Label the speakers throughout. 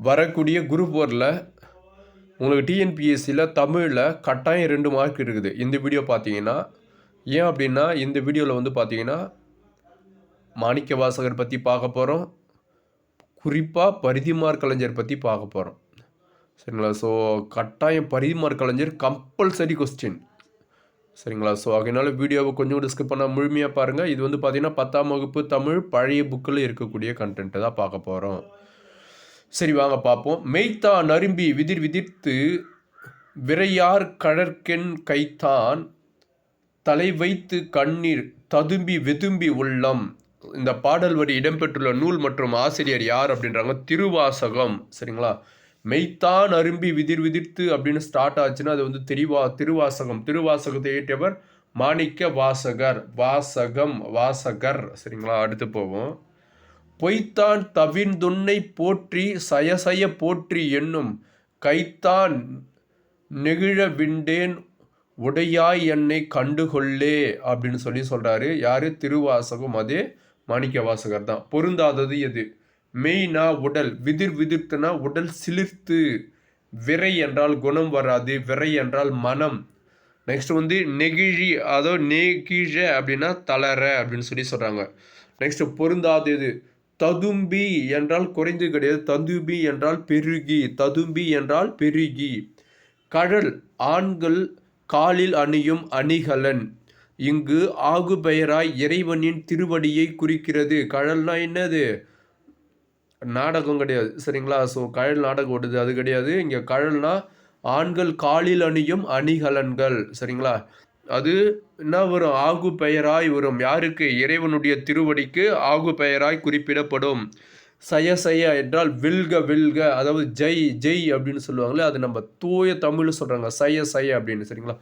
Speaker 1: வரக்கூடிய குரூப் 4ல் உங்களுக்கு டிஎன்பிஎஸ்சியில் தமிழில் கட்டாயம் 2 மார்க் இருக்குது இந்த வீடியோ பார்த்தீங்கன்னா. ஏன் அப்படின்னா இந்த வீடியோவில் வந்து பார்த்தீங்கன்னா மாணிக்க வாசகர் பற்றி பார்க்க போகிறோம். குறிப்பாக பரிதிமாற் கலைஞர் பற்றி பார்க்க போகிறோம். சரிங்களா? ஸோ கட்டாயம் பரிதிமாற் கலைஞர் கம்பல்சரி கொஸ்டின். சரிங்களா? ஸோ அதனால் வீடியோவை கொஞ்சம் கூட ஸ்கிப் பண்ணால் முழுமையாக பாருங்கள். இது வந்து பார்த்தீங்கன்னா 10ஆம் வகுப்பு தமிழ் பழைய புக்கில் இருக்கக்கூடிய கண்டென்ட்டை தான் பார்க்க போகிறோம். சரி வாங்க பார்ப்போம். மெய்த்தான் நரும்பி விதிர் விதிர்த்து விரையார் கழற்கென் கைத்தான் தலை வைத்து கண்ணீர் ததும்பி வெதும்பி உள்ளம். இந்த பாடல் வரி இடம்பெற்றுள்ள நூல் மற்றும் ஆசிரியர் யார் அப்படின்றாங்க? திருவாசகம். சரிங்களா? மெய்த்தான் அரும்பி விதிர் விதிர்த்து அப்படின்னு ஸ்டார்ட் ஆச்சுன்னா அது வந்து திருவாசகம். திருவாசகத்தை இயற்றியவர் மாணிக்க வாசகர். வாசகர். சரிங்களா? அடுத்து போவோம். பொய்த்தான் தவிர்ந்துன்னை போற்றி சயசய போற்றி என்னும் கைத்தான் நெகிழ விண்டேன் உடையாய் என்னை கண்டுகொள்ளே அப்படின்னு சொல்கிறாரு. யார்? திருவாசகம். அதே மாணிக்க வாசகர் தான். பொருந்தாதது எது? மெய்னா உடல், விதிர் விதிர்த்துனா உடல் சிலிர்த்து, விரை என்றால் குணம் வராது, விரை என்றால் மனம். நெக்ஸ்ட் வந்து நெகிழி, அதோ நெகிழ அப்படின்னா தளர அப்படின்னு சொல்கிறாங்க. நெக்ஸ்ட் பொருந்தாதது ததும்பி என்றால் குறைந்து கிடையாது, ததும்பி என்றால் பெருகி, ததும்பி என்றால் பெருகி. கழல் ஆண்கள் காலில் அணியும் அணிகலன். இங்கு ஆகு பெயராய் இறைவனின் திருவடியை குறிக்கிறது. கழல்னா என்னது? நாடகம் கிடையாது. சரிங்களா? ஸோ கழல் நாடகம் ஓடுது அது கிடையாது. இங்கே கழல்னா ஆண்கள் காலில் அணியும் அணிகலன்கள். சரிங்களா? அது என்ன வரும்? ஆகு பெயராய் வரும். யாருக்கு? இறைவனுடைய திருவடிக்கு ஆகு பெயராய் குறிப்பிடப்படும். சய என்றால் வில்க, அதாவது ஜெய் அப்படின்னு சொல்லுவாங்களே, அது நம்ம தூய தமிழ் சொல்கிறாங்க சய அப்படின்னு. சரிங்களா?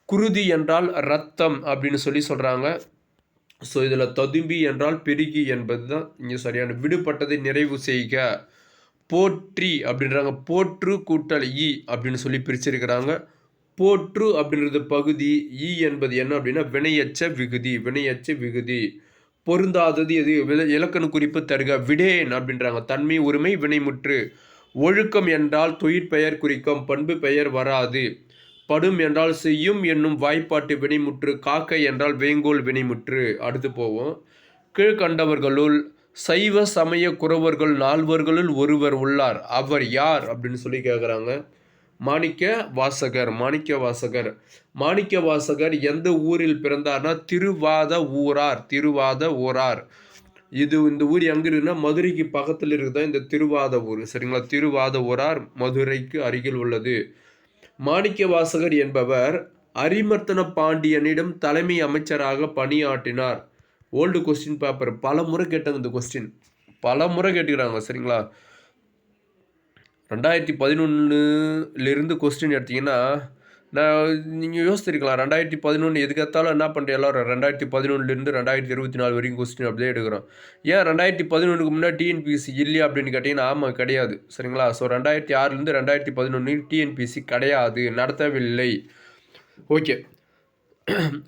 Speaker 1: குருதி என்றால் ரத்தம் அப்படின்னு சொல்கிறாங்க. ஸோ இதில் ததும்பி என்றால் பெருகி என்பது தான் இங்கே சரியான. விடுபட்டதை நிறைவு செய்க. போற்றி அப்படின்றாங்க. போற்று கூட்டல் ஈ அப்படின்னு சொல்லி பிரிச்சிருக்கிறாங்க. போற்று அப்படின்றது பகுதி, ஈ என்பது என்ன அப்படின்னா வினையச்ச விகுதி. பொருந்தாதது எது? இலக்கண குறிப்பு தருக. விடேன் அப்படின்றாங்க. தன்மை உரிமை வினைமுற்று. ஒழுக்கம் என்றால் தொழிற்பெயர் குறிக்கும், பண்பு பெயர் வராது. படும் என்றால் செய்யும் என்னும் வாய்ப்பாட்டு வினைமுற்று. காக்கை என்றால் வேங்கோல் வினைமுற்று. அடுத்து போவோம். கீழ்கண்டவர்களுள் சைவ சமய குறவர்கள் 4வர்களுள் ஒருவர் உள்ளார். அவர் யார் அப்படின்னு சொல்லி கேட்குறாங்க. மாணிக்க வாசகர் எந்த ஊரில் பிறந்தார்னா திருவாத ஊரார். இந்த ஊர் எங்கே இருக்குன்னா மதுரைக்கு பக்கத்தில் இருக்குதான் இந்த திருவாத ஊர். சரிங்களா? திருவாத ஊரார் மதுரைக்கு அருகில் உள்ளது. மாணிக்க வாசகர் என்பவர் அரிமர்த்தன பாண்டியனிடம் தலைமை அமைச்சராக பணியாற்றினார். ஓல்டு கொஸ்டின் பேப்பர் பல முறை கேட்டாங்க. இந்த கொஸ்டின் பல முறை கேட்டுக்கிறாங்க. சரிங்களா? 2011 கொஸ்டின் எடுத்திங்கன்னா நீங்கள் யோசிச்சிருக்கலாம். 2011 எதுக்கத்தாலும் என்ன பண்ணுற எல்லாரும் 2011 2024 வரைக்கும் கொஸ்டின் அப்படியே எடுக்கிறோம். ஏன் 2011 முன்னாடி டிஎன்பிஎஸ்சி இல்லையா அப்படின்னு கேட்டிங்கன்னா ஆமாம் கிடையாது. சரிங்களா? ஸோ 2006 2011 டிஎன்பிஎஸ்சி கிடையாது, நடத்தவில்லை. ஓகே.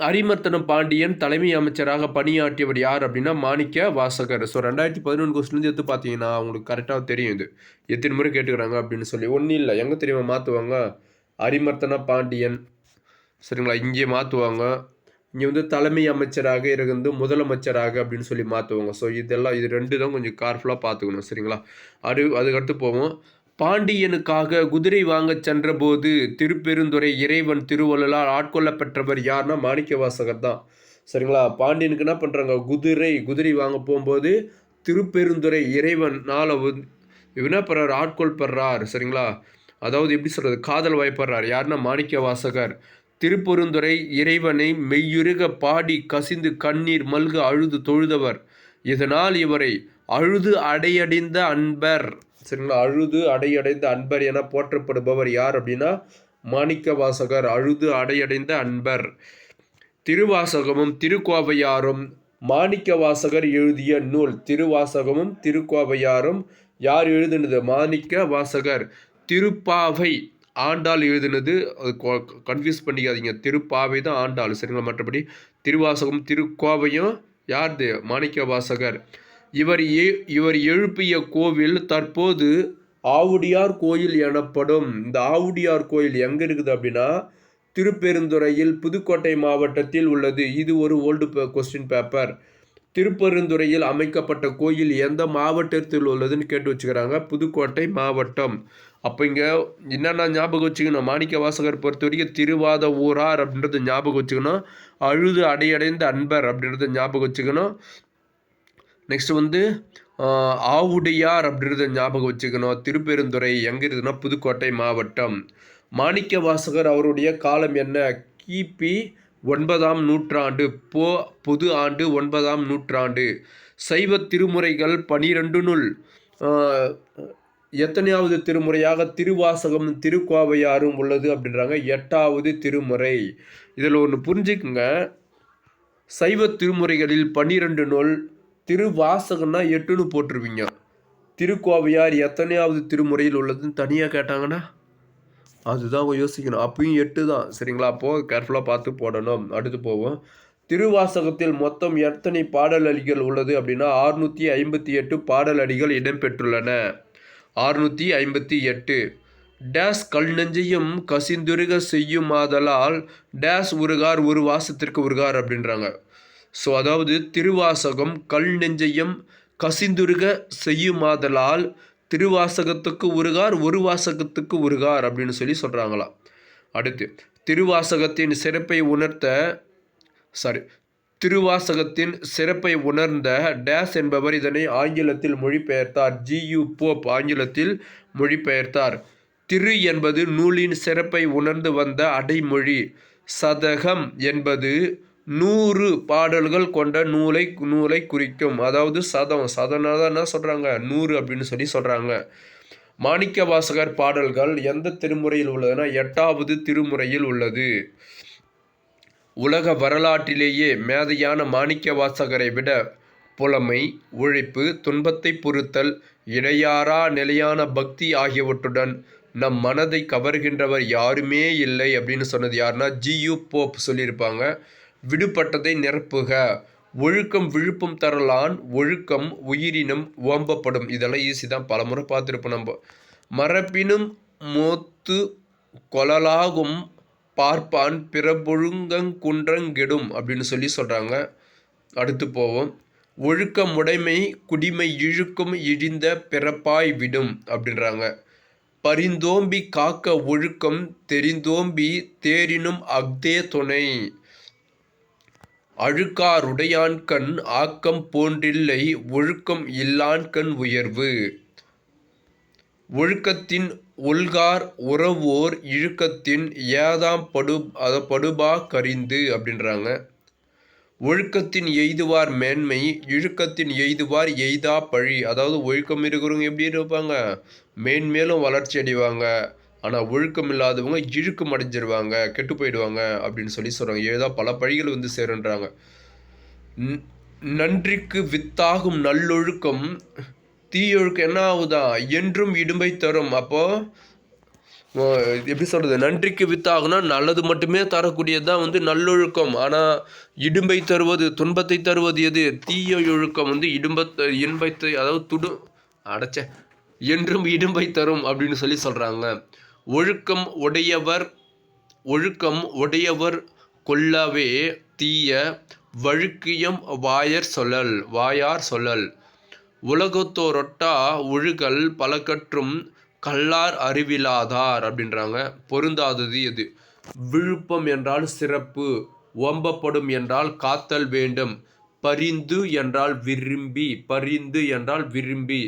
Speaker 1: அரிமர்த்தனம் பாண்டியன் தலைமை அமைச்சராக பணியாற்றியவர் யார் அப்படின்னா மாணிக்க வாசகர். ஸோ 2011 கொஸ்டின்லேருந்து எடுத்து பார்த்தீங்கன்னா அவங்களுக்கு கரெக்டாக தெரியும் இது எத்தனை முறை கேட்டுக்கிறாங்க அப்படின்னு சொல்லி. ஒன்றும் இல்லை, எங்கே தெரியுமா மாற்றுவாங்க? அரிமர்த்தன பாண்டியன். சரிங்களா? இங்கே மாற்றுவாங்க. இங்கே வந்து தலைமை அமைச்சராக இருந்து முதலமைச்சராக அப்படின்னு சொல்லி மாற்றுவாங்க. ஸோ இதெல்லாம் இது 2 தான் கொஞ்சம் கேர்ஃபுல்லாக பார்த்துக்கணும். சரிங்களா? அதுக்கடுத்து போவோம். பாண்டியனுக்காக குதிரை வாங்க சென்ற போது திருப்பெருந்துறை இறைவன் திருவள்ளால் ஆட்கொள்ளப்பெற்றவர் யாருன்னா மாணிக்க வாசகர் தான். சரிங்களா? பாண்டியனுக்கு என்ன பண்ணுறாங்க? குதிரை வாங்க போகும்போது திருப்பெருந்துறை இறைவனால் வினப்படுறார், ஆட்கொள்படுறார். சரிங்களா? அதாவது எப்படி சொல்கிறது? காதல் வாய்ப்படுறார். யாருன்னா மாணிக்க வாசகர். திருப்பெருந்துறை இறைவனை மெய்யுருக பாடி கசிந்து கண்ணீர் மல்க அழுது தொழுதவர். இதனால் இவரை அழுது அடையடைந்த அன்பர். சரிங்களா? அழுது அடையடைந்த அன்பர் என போற்றப்படுபவர் யார் அப்படின்னா மாணிக்க வாசகர். அழுது அடையடைந்த அன்பர். திருவாசகமும் திருக்கோவையாரும் மாணிக்க வாசகர் எழுதிய நூல். திருவாசகமும் திருக்கோவையாரும் யார் எழுதினது? மாணிக்க வாசகர். திருப்பாவை ஆண்டாள் எழுதினது. கன்ஃபியூஸ் பண்ணிக்காதீங்க, திருப்பாவை தான் ஆண்டாள். சரிங்களா? மற்றபடி திருவாசகம் திருக்கோவையும் யார்து? மாணிக்க வாசகர். இவர் எழுப்பிய கோவில் தற்போது ஆவுடையார் கோயில் எனப்படும். இந்த ஆவுடையார் கோயில் எங்கே இருக்குது அப்படின்னா திருப்பெருந்துறையில் புதுக்கோட்டை மாவட்டத்தில் உள்ளது. இது ஒரு ஓல்டு கொஸ்டின் பேப்பர். திருப்பெருந்துறையில் அமைக்கப்பட்ட கோயில் எந்த மாவட்டத்தில் உள்ளதுன்னு கேட்டு வச்சுக்கிறாங்க. புதுக்கோட்டை மாவட்டம். அப்போ இங்கே என்னென்ன ஞாபகம் வச்சுக்கணும், மாணிக்க வாசகர் பொறுத்த வரைக்கும் திருவாத ஊரார் அப்படின்றத ஞாபகம் வச்சுக்கணும். அழுது அடையடைந்த அன்பர் அப்படின்றத ஞாபகம் வச்சுக்கணும். நெக்ஸ்ட் வந்து ஆவுடையார் அப்படின்றத ஞாபகம் வச்சுக்கணும். திருப்பெருந்துறை எங்கே இருக்குதுன்னா புதுக்கோட்டை மாவட்டம். மாணிக்க வாசகர் அவருடைய காலம் என்ன? கிபி 9ஆம் நூற்றாண்டு. பொது ஆண்டு 9ஆம் நூற்றாண்டு. சைவ திருமுறைகள் 12 எத்தனையாவது திருமுறையாக திருவாசகம் திருக்கோவையாரும் உள்ளது அப்படின்றாங்க. 8வது திருமுறை. இதில் ஒன்று புரிஞ்சுக்குங்க, சைவ திருமுறைகளில் 12 திருவாசகம்னா 8ன்னு போட்டுருவீங்க. திருக்கோவையார் எத்தனையாவது திருமுறையில் உள்ளதுன்னு தனியாக கேட்டாங்கன்னா அதுதான் யோசிக்கணும். அப்பயும் 8 தான். சரிங்களா? அப்போது கேர்ஃபுல்லாக பார்த்து போடணும். அடுத்து போவோம். திருவாசகத்தில் மொத்தம் எத்தனை பாடல் அடிகள் உள்ளது அப்படின்னா 658 பாடல் அடிகள் இடம்பெற்றுள்ளன. 658. டேஸ் கல் நெஞ்சையும் கசிந்துருக செய்யும் ஆதலால் டேஸ் உருகார் ஒரு வாசத்திற்கு உருகார் அப்படின்றாங்க. ஸோ அதாவது திருவாசகம் கல் நெஞ்சையும் கசிந்துருக செய்யுமாதலால் திருவாசகத்துக்கு உருகார் ஒரு வாசகத்துக்கு உருகார் அப்படின்னு சொல்கிறாங்களாம். அடுத்து திருவாசகத்தின் சிறப்பை உணர்ந்த டேஸ் என்பவர் இதனை ஆங்கிலத்தில் மொழிபெயர்த்தார். ஜியு போப் ஆங்கிலத்தில் மொழிபெயர்த்தார். திரு என்பது நூலின் சிறப்பை உணர்ந்து வந்த அடைமொழி. சதகம் என்பது 100 பாடல்கள் கொண்ட நூலை குறிக்கும். அதாவது சதனாக என்ன சொல்கிறாங்க 100 அப்படின்னு சொல்கிறாங்க. மாணிக்க வாசகர் பாடல்கள் எந்த திருமுறையில் உள்ளதுன்னா 8வது திருமுறையில் உள்ளது. உலக வரலாற்றிலேயே மேதையான மாணிக்க வாசகரை விட புலமை, உழைப்பு, துன்பத்தை பொறுத்தல், இடையாறா நிலையான பக்தி ஆகியவற்றுடன் நம் மனதை கவர்கின்றவர் யாருமே இல்லை அப்படின்னு சொன்னது யாருன்னா ஜியு போப் சொல்லியிருப்பாங்க. விடுபட்டதை நிரப்புக, ஒழுக்கம் விழுப்பம் தரலான், ஒழுக்கம் உயிரினும் ஓம்பப்படும். இதெல்லாம் ஈஸி தான், பல முறை பார்த்துருப்போம் நம்ம. மரப்பினும் மோத்து கொலலாகும் பார்ப்பான் பிறபொழுங்கங்குன்றங்கெடும் அப்படின்னு சொல்கிறாங்க. அடுத்து போவோம். ஒழுக்கம் உடைமை குடிமை இழுக்கும் இழிந்த பிறப்பாய் விடும் அப்படின்றாங்க. பரிந்தோம்பி காக்க ஒழுக்கம் தெரிந்தோம்பி தேரினும் அஃதே துணை. அழுக்காருடையான்கண் ஆக்கம் போன்றில்லை ஒழுக்கம் இல்லான்கண் உயர்வு. ஒழுக்கத்தின் ஒல்கார் உறவோர் இழுக்கத்தின் ஏதாம் படுபா கரிந்து அப்படின்றாங்க. ஒழுக்கத்தின் எய்துவார் மேன்மை, இழுக்கத்தின் எய்துவார் எய்தா பழி. அதாவது ஒழுக்கம் இருக்கிறவங்க எப்படி இருப்பாங்க, மேன்மேலும் வளர்ச்சி அடைவாங்க. ஆனால் ஒழுக்கம் இல்லாதவங்க இழுக்கம் அடைஞ்சிருவாங்க, கெட்டு போயிடுவாங்க அப்படின்னு சொல்கிறாங்க. ஏதோ பல பழிகள் சேருன்றாங்க. நன்றிக்கு வித்தாகும் நல்லொழுக்கம் தீயொழுக்கம் என்ன ஆகுதா என்றும் இடும்பை தரும். அப்போது எப்படி சொல்கிறது, நன்றிக்கு வித்தாகுனா நல்லது மட்டுமே தரக்கூடியது தான் நல்லொழுக்கம். ஆனால் இடும்பை தருவது, துன்பத்தை தருவது எது? தீய ஒழுக்கம் இன்பத்தை அதாவது என்றும் இடும்பை தரும் அப்படின்னு சொல்கிறாங்க. ஒழுக்கம் உடையவர் கொள்ளவே தீய வழுக்கியம் வாயார் சொல்லல். உலகத்தோரொட்டா ஒழுகல் பலகற்றும் கல்லார் அறிவிலாதார் அப்படின்றாங்க. பொருந்தாதது எது? விழுப்பம் என்றால் சிறப்பு, ஓம்பப்படும் என்றால் காத்தல் வேண்டும், பரிந்து என்றால் விரும்பி,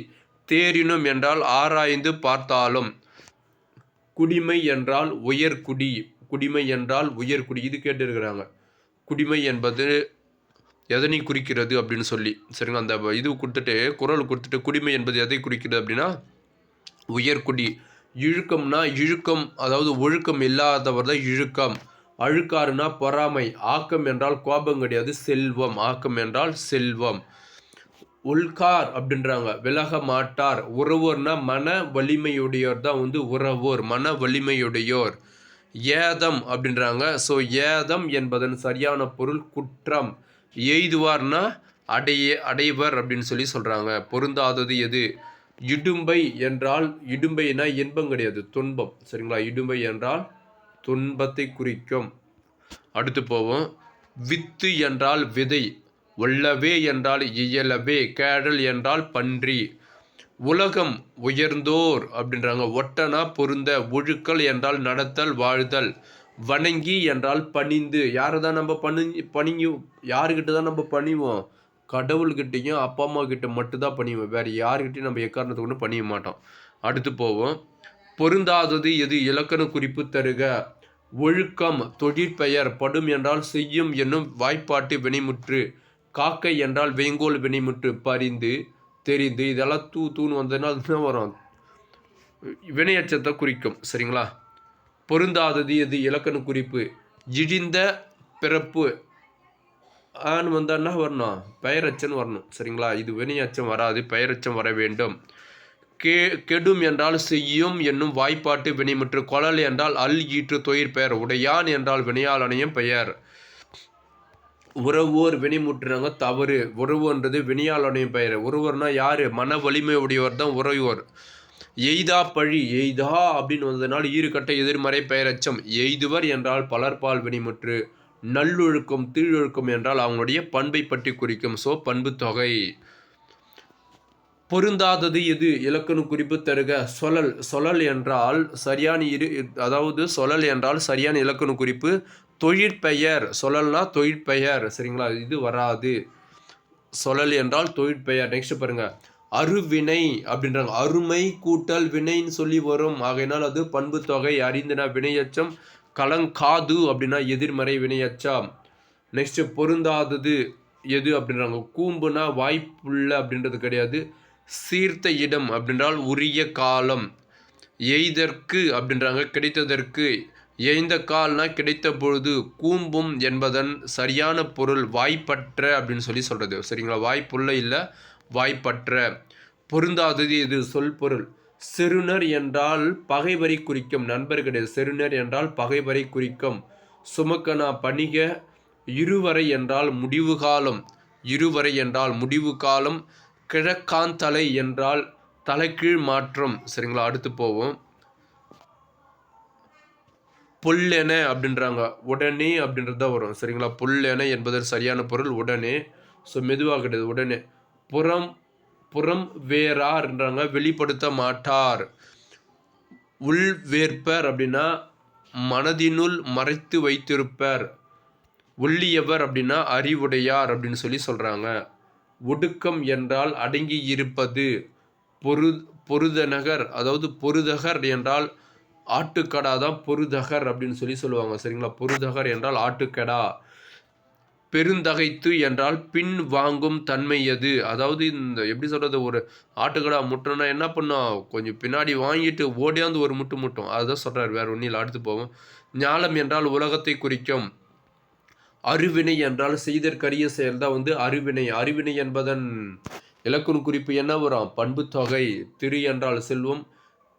Speaker 1: தேரினும் என்றால் ஆராய்ந்து பார்த்தாலும், குடிமை என்றால் உயர்குடி. இது கேட்டிருக்கிறாங்க. குடிமை என்பது எதனை குறிக்கிறது அப்படின்னு சரிங்க. அந்த குரல் கொடுத்துட்டு குடிமை என்பது எதை குறிக்கிறது அப்படின்னா உயர்குடி. இழுக்கம் அதாவது ஒழுக்கம் இல்லாதவர் தான் இழுக்கம். அழுக்காருனா பொறாமை. ஆக்கம் என்றால் கோபம் கிடையாது, செல்வம். ஆக்கம் என்றால் செல்வம். உள்கார் அப்படின்றாங்க, விலக மாட்டார். உறவோர்னா மன வலிமையுடையோர் தான் உறவோர், மன வலிமையுடையோர். ஏதம் அப்படின்றாங்க. ஸோ ஏதம் என்பதன் சரியான பொருள் குற்றம். எய்துவார்னா அடைவர் அப்படின்னு சொல்கிறாங்க. பொருந்தாதது எது? இடும்பை என்றால் இடும்பைனா இன்பம் கிடையாது, துன்பம். சரிங்களா? இடும்பை என்றால் துன்பத்தை குறிக்கும். அடுத்து போவோம். வித்து என்றால் விதை. ஒல்லவே என்றால் இயலவே. கேடல் என்றால் பன்றி. உலகம் உயர்ந்தோர் அப்படின்றாங்க. ஒட்டனா பொருந்த. ஒழுக்கல் என்றால் நடத்தல் வாழ்தல். வணங்கி என்றால் பணிந்து. யாரை தான் நம்ம யாருக்கிட்ட தான் நம்ம பணிவோம்? கடவுள்கிட்டையும் அப்பா அம்மா கிட்ட மட்டும்தான் பணிவோம். வேறு யாருக்கிட்டையும் நம்ம எக்காரணத்தை கொண்டு பணிய மாட்டோம். அடுத்து போவோம். பொருந்தாதது எது? இலக்கண குறிப்பு தருக. ஒழுக்கம் தொழிற்பெயர். படும் என்றால் செய்யும் என்னும் வாய்ப்பாட்டு வினைமுற்று. காக்கை என்றால் வெங்கோல் வினைமுற்று. பரிந்து தெரிந்து இதெல்லாம் தூன்னு வந்ததுன்னா அதுதான் வரும், வினையச்சத்தை குறிக்கும். சரிங்களா? பொருந்தாதது எது? இலக்கண குறிப்பு. இழிந்த பிறப்பு ஆன்னு வந்தான்னா வரணும், பெயரச்சன் வரணும். சரிங்களா? இது வினையச்சம் வராது, பெயரச்சம் வர வேண்டும். கெடும் என்றால் செய்யும் என்னும் வாய்ப்பாட்டு வினைமுற்று. கொழல் என்றால் அல் ஈற்று தொழிற் பெயர். உடையான் என்றால் வினையாளனையும் பெயர். உறவோர் வினைமுற்றுறாங்க, தவறு. உறவுன்றது வினையாளனையும் பெயர். உறவர்னா யாரு? மன வலிமை உடையவர் தான் உறவோர். எய்தா பழி. எய்தா அப்படின்னு வந்ததுனால ஈறுகட்ட எதிர்மறை பெயரச்சம். எய்துவர் என்றால் பலர்பால் வினைமுற்று. நல்லொழுக்கம் தீழொழுக்கம் என்றால் அவங்களுடைய பண்பை பற்றி குறிக்கும். ஸோ பண்பு தொகை. பொருந்தாதது எது? இலக்கண குறிப்பு தருக. சொலல். சொலல் என்றால் சரியான அதாவது சொலல் என்றால் சரியான இலக்கண குறிப்பு. தொழிற்பெயர். சொலல்னா தொழிற்பெயர். சரிங்களா? இது வராது. சொலல் என்றால் தொழிற்பெயர். நெக்ஸ்ட் பாருங்க. அருவினை அப்படின்றாங்க. அருமை கூட்டல் வினைன்னு சொல்லி வரும். ஆகையினால் அது பண்பு தொகை. அறிந்தனா வினையச்சம். கலங்காது அப்படின்னா எதிர்மறை வினையச்சம். நெக்ஸ்ட் பொருந்தாதது எது அப்படின்றாங்க. கூம்புனா வாய்ப்புள்ள அப்படின்றது கிடையாது. சீர்த்த இடம் அப்படின்றால் உரிய காலம். எய்தற்கு அப்படின்றாங்க கிடைத்ததற்கு. எய்ந்த கால்னா கிடைத்த பொழுது. கூம்பும் என்பதன் சரியான பொருள் வாய்ப்பற்ற அப்படின்னு சொல்லி சொல்கிறது. சரிங்களா? வாய்ப்புள்ள இல்லை, வாய்ப்பற்ற. பொருந்தாதது இது? சொல் பொருள். செருணர் என்றால் பகைவரை குறிக்கும், நண்பர் கிடையாது. செருணர் என்றால் பகைவரை குறிக்கும். சுமக்கனா பணிக. இருவரை என்றால் முடிவு காலம். இருவரை என்றால் முடிவு காலம். கிழக்காந்தலை என்றால் தலைகீழ் மாற்றம். சரிங்களா? அடுத்து போவோம். புல்லென அப்படின்றாங்க. உடனே அப்படின்றது தான் வரும். சரிங்களா? புல்லென என்பதன் சரியான பொருள் உடனே. ஸோ மெதுவாக கிடையாது, உடனே. புறம் வேறார்ன்றாங்க. வெளிப்படுத்த மாட்டார். உள்வேற்பர் அப்படின்னா மனதினுள் மறைத்து வைத்திருப்பர். ஒல்லியவர் அப்படின்னா அறிவுடையார் அப்படின்னு சொல்லி சொல்கிறாங்க. ஒடுக்கம் என்றால் அடங்கி இருப்பது. பொருதநகர் அதாவது பொருதகர் என்றால் ஆட்டுக்கடா தான் பொருதகர் அப்படின்னு சொல்லி சொல்லுவாங்க. சரிங்களா? பொருதகர் என்றால் ஆட்டுக்கடா. பெருந்தகைத்து என்றால் பின் வாங்கும் தன்மை எது? அதாவது இந்த எப்படி சொல்கிறது, ஒரு ஆட்டுக்கடா முட்டணும்னா என்ன பண்ணோம், கொஞ்சம் பின்னாடி வாங்கிட்டு ஓடியாந்து ஒரு முட்டும். அதுதான் சொல்கிறார், வேறு ஒன்றும் இல்லை. அடுத்து போவோம். ஞாலம் என்றால் உலகத்தை குறிக்கும். அருவினை என்றால் செய்தற்கரிய செயல் தான் அருவினை. அருவினை என்பதன் இலக்கண குறிப்பு என்ன வரும்? பண்பு தொகை. திரு என்றால் செல்வம்.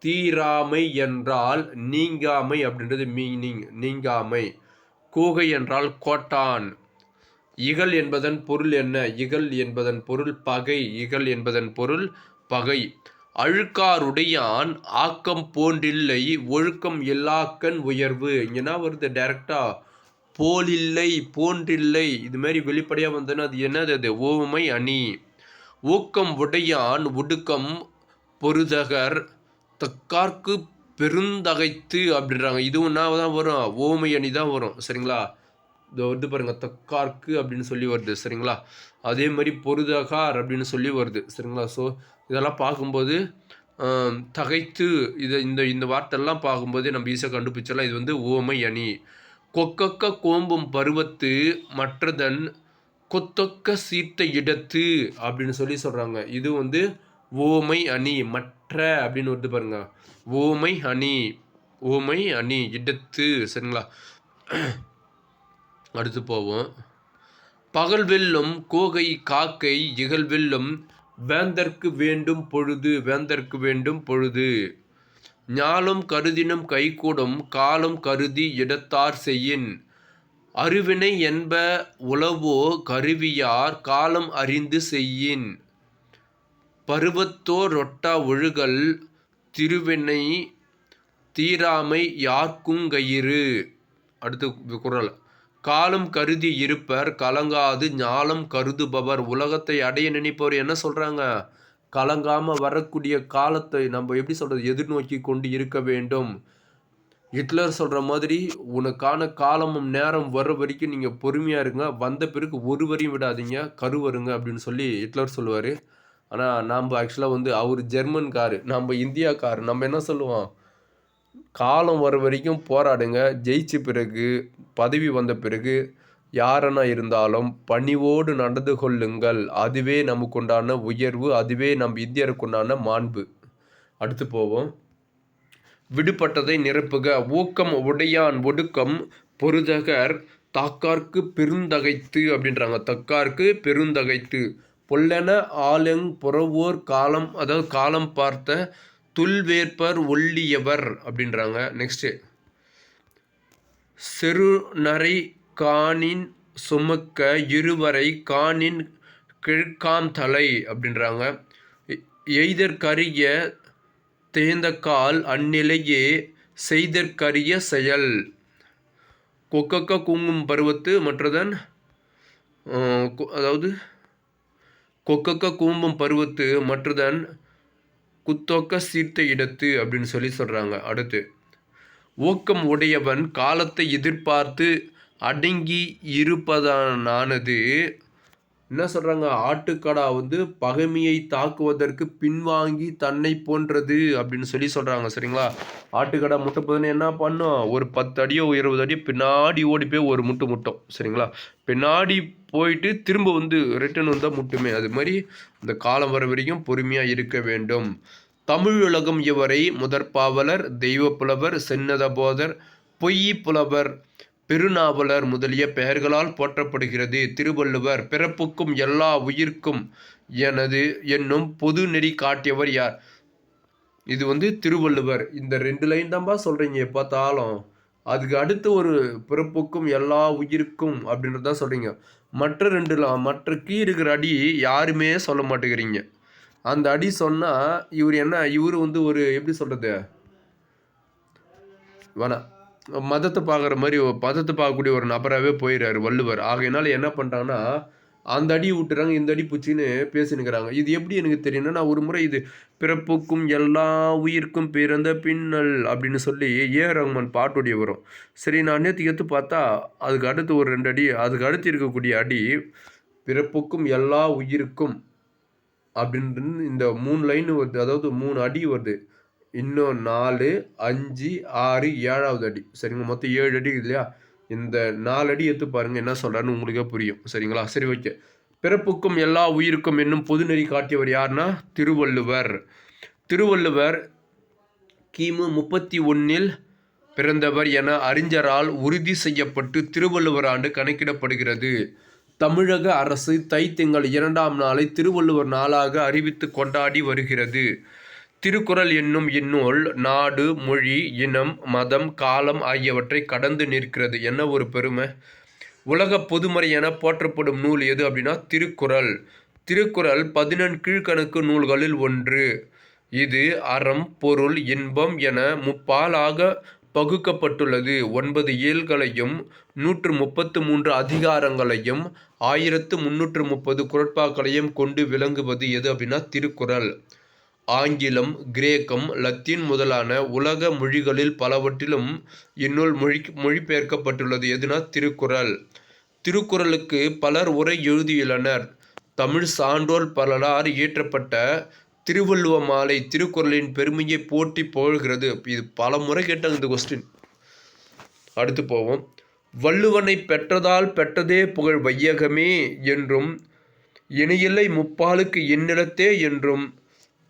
Speaker 1: தீராமை என்றால் நீங்காமை அப்படின்றது மீனிங், நீங்காமை. கூகை என்றால் கோட்டான். இகல் என்பதன் பொருள் என்ன? இகல் என்பதன் பொருள் பகை. இகல் என்பதன் பொருள் பகை. அழுக்காருடையான் ஆக்கம் போன்றில்லை ஒழுக்கம் எல்லாக்கன் உயர்வு. இங்கன்னா வருது டைரக்டா. போலில்லை போன்றில்லை இது மாதிரி வெளிப்படையாக வந்ததுன்னா அது என்னது? அது ஓமை அணி. ஊக்கம் உடையான் ஒடுக்கம் பொருதகர். தக்கார்க்கு பெருந்தகைத்து அப்படின்றாங்க. இதுவும் தான் வரும், ஓமை அணி தான் வரும். சரிங்களா? இது பாருங்க, தக்கார்க்கு அப்படின்னு சொல்லி வருது. சரிங்களா? அதே மாதிரி பொருதகார் அப்படின்னு சொல்லி வருது. சரிங்களா? ஸோ இதெல்லாம் பார்க்கும்போது தகைத்து இந்த வார்த்தைலாம் பார்க்கும்போது நம்ம ஈஸியாக கண்டுபிடிச்சலாம் இது ஓமை அணி. கொக்கக்க கோம்பும் பருவத்து மற்றதன் கொத்தொக்க சீர்த்த இடத்து அப்படின்னு சொல்லி சொல்கிறாங்க. இது ஓமை அணி. மற்ற அப்படின்னு வருது பாருங்க, ஓமை அணி. ஓமை அணி இடத்து. சரிங்களா? அடுத்து போவோம். பகல் வெல்லும் கோகை காக்கை இகல் வெல்லும் வேந்தற்கு வேண்டும் பொழுது. வேந்தற்கு வேண்டும் பொழுது. ஞாலும் கருதினும் கைகூடும் காலம் கருதி இடத்தார் செய்யின். அருவினை என்ப உளவோ கருவியார் காலம் அறிந்து செய்யின். பருவத்தோரொட்டா ஒழுகல் திருவினை தீராமை யார்க்குங்கயிறு. அடுத்து குறள். காலம் கருதி இருப்பர் கலங்காது ஞாலம் கருதுபவர். உலகத்தை அடைய நினைப்பவர் என்ன சொல்கிறாங்க? கலங்காமல் வரக்கூடிய காலத்தை நம்ம எப்படி சொல்கிறது, எதிர்நோக்கி கொண்டு இருக்க வேண்டும். ஹிட்லர் சொல்கிற மாதிரி உனக்கான காலமும் நேரம் வர்ற வரைக்கும் நீங்கள் பொறுமையாக இருங்க, வந்த பிறகு ஒரு வரையும் விடாதீங்க, கருவருங்க அப்படின்னு சொல்லி ஹிட்லர் சொல்லுவார். ஆனால் நாம் ஆக்சுவலாக அவர் ஜெர்மன்காரு, நம்ம இந்தியாக்காரு. நம்ம என்ன சொல்லுவோம், காலம் வர வரைக்கும் போராடுங்க, ஜெயிச்ச பிறகு பதவி வந்த பிறகு யாரென்னா இருந்தாலும் பணிவோடு நடந்து கொள்ளுங்கள், அதுவே நமக்கு உண்டான உயர்வு, அதுவே நம் இந்தியருக்கு உண்டான மாண்பு. அடுத்து போவோம். விடுபட்டதை நிரப்புக. ஊக்கம் உடையான் ஒடுக்கம் பொருதகர் தாக்கார்க்கு பெருந்தகைத்து அப்படின்றாங்க. தக்கார்க்கு பெருந்தகைத்து. பொல்லென ஆலெங் புறவோர் காலம், அதாவது காலம் பார்த்த துல்வேற்பர் ஒல்லியவர் அப்படின்றாங்க. நெக்ஸ்ட்டு, செருநரை காணின் சுமக்க இருவரை காணின் கிழக்காம் தலை அப்படின்றாங்க. எய்தற்கரிய தேர்ந்தக்கால் அந்நிலையே செய்தற்கரிய செயல். கொக்கக்க கூங்கும் பருவத்து மற்றதன், அதாவது கொக்கக்க கூம்பும் பருவத்து மற்றதன் குத்தொக்க சீர்த்த இடத்து அப்படின்னு சொல்லி சொல்கிறாங்க. அடுத்து, ஊக்கம் உடையவன் காலத்தை எதிர்பார்த்து அடங்கி இருப்பதானது. என்ன சொல்கிறாங்க, ஆட்டுக்கடா பகைமையை தாக்குவதற்கு பின்வாங்கி தன்னை போன்றது அப்படின்னு சொல்லி சொல்கிறாங்க. சரிங்களா? ஆட்டுக்கடா முட்டைப்போதுன்னு என்ன பண்ணும், ஒரு 10 அடியோ 20 அடியோ பின்னாடி ஓடி போய் ஒரு முட்டும். சரிங்களா? பின்னாடி போயிட்டு திரும்ப ரிட்டன் வந்தால் முட்டுமே. அது மாதிரி இந்த காலம் வர வரைக்கும் பொறுமையாக இருக்க வேண்டும். தமிழ் உலகம் இவரை முதற்பாவலர், தெய்வ புலவர், சென்னத போதர், பொய்யி புலவர், பெருநாவலர் முதலிய பெயர்களால் போற்றப்படுகிறது. திருவள்ளுவர் பிறப்புக்கும் எல்லா உயிர்க்கும் எனது என்னும் பொது நெறி காட்டியவர் யார்? இது திருவள்ளுவர். இந்த 2 லைன் தான்பா சொல்கிறீங்க பார்த்தாலும். அதுக்கு அடுத்து ஒரு பிறப்புக்கும் எல்லா உயிருக்கும் அப்படின்றது தான் சொல்கிறீங்க. மற்ற 2 மற்ற கீ இருக்கிற அடி யாருமே சொல்ல மாட்டேங்கிறீங்க. அந்த அடி சொன்னால் இவர் ஒரு எப்படி சொல்கிறது, வேணாம், மதத்தை பார்க்குற மாதிரி மதத்தை பார்க்கக்கூடிய ஒரு நபராகவே போயிடுறாரு வள்ளுவர். ஆகையினால என்ன பண்ணுறாங்கன்னா, அந்த அடி விட்டுறாங்க, இந்த அடி பூச்சின்னு பேசினுக்கிறாங்க. இது எப்படி எனக்கு தெரியும்னா, நான் ஒரு முறை இது பிறப்புக்கும் எல்லா உயிர்க்கும் பிறந்த பின்னல் அப்படின்னு சொல்லி ரஹ்மான் பாட்டுடைய வரும். சரி, நான் நேற்று பார்த்தா அதுக்கு அடுத்து ஒரு 2 அடி, அதுக்கு அடுத்து இருக்கக்கூடிய அடி பிறப்புக்கும் எல்லா உயிருக்கும் அப்படின்றது இந்த 3 லைன் வருது, அதாவது 3 அடி வருது. இன்னும் 4, 5, 6, 7வது அடி. சரிங்களா? மொத்தம் 7 அடி இல்லையா? இந்த 4 அடி எடுத்து பாருங்கள், என்ன சொல்கிறாருன்னு உங்களுக்கே புரியும். சரிங்களா? சரி, ஓகே. பிறப்புக்கும் எல்லா உயிருக்கும் என்னும் பொதுநெறி காட்டியவர் யாருன்னா திருவள்ளுவர். திருவள்ளுவர் கிமு 31 பிறந்தவர் என அறிஞரால் உறுதி செய்யப்பட்டு திருவள்ளுவர் ஆண்டு கணக்கிடப்படுகிறது. தமிழக அரசு தைத்திங்கள் 2ஆம் நாளை திருவள்ளுவர் நாளாக அறிவித்து கொண்டாடி வருகிறது. திருக்குறள் என்னும் இந்நூல் நாடு, மொழி, இனம், மதம், காலம் ஆகியவற்றை கடந்து நிற்கிறது. என்ன ஒரு பெருமை! உலக பொதுமறை என போற்றப்படும் நூல் எது அப்படின்னா திருக்குறள். திருக்குறள் 14 கீழ்கணக்கு நூல்களில் ஒன்று. இது அறம், பொருள், இன்பம் என முப்பாலாக பகுக்கப்பட்டுள்ளது. 9 இயல்களையும் 133 அதிகாரங்களையும் 1330 குறட்பாக்களையும் கொண்டு விளங்குவது எது அப்படின்னா திருக்குறள். ஆங்கிலம், கிரேக்கம், லத்தீன் முதலான உலக மொழிகளில் பலவற்றிலும் இந்நூல் மொழிபெயர்க்கப்பட்டுள்ளது. எதுனா திருக்குறள். திருக்குறளுக்கு பலர் உரை எழுதியுள்ளனர். தமிழ் சான்றோர் பலரால் இயற்றப்பட்ட திருவள்ளுவ மாலை திருக்குறளின் பெருமையை போற்றி புகழ்கிறது. இது பல முறை கேட்டாங்க இந்த கொஸ்டின். அடுத்து போவோம். வள்ளுவனை பெற்றதால் பெற்றதே புகழ் வையகமே என்றும் இணையில்லை முப்பாலுக்கு எந்நிலத்தே என்றும்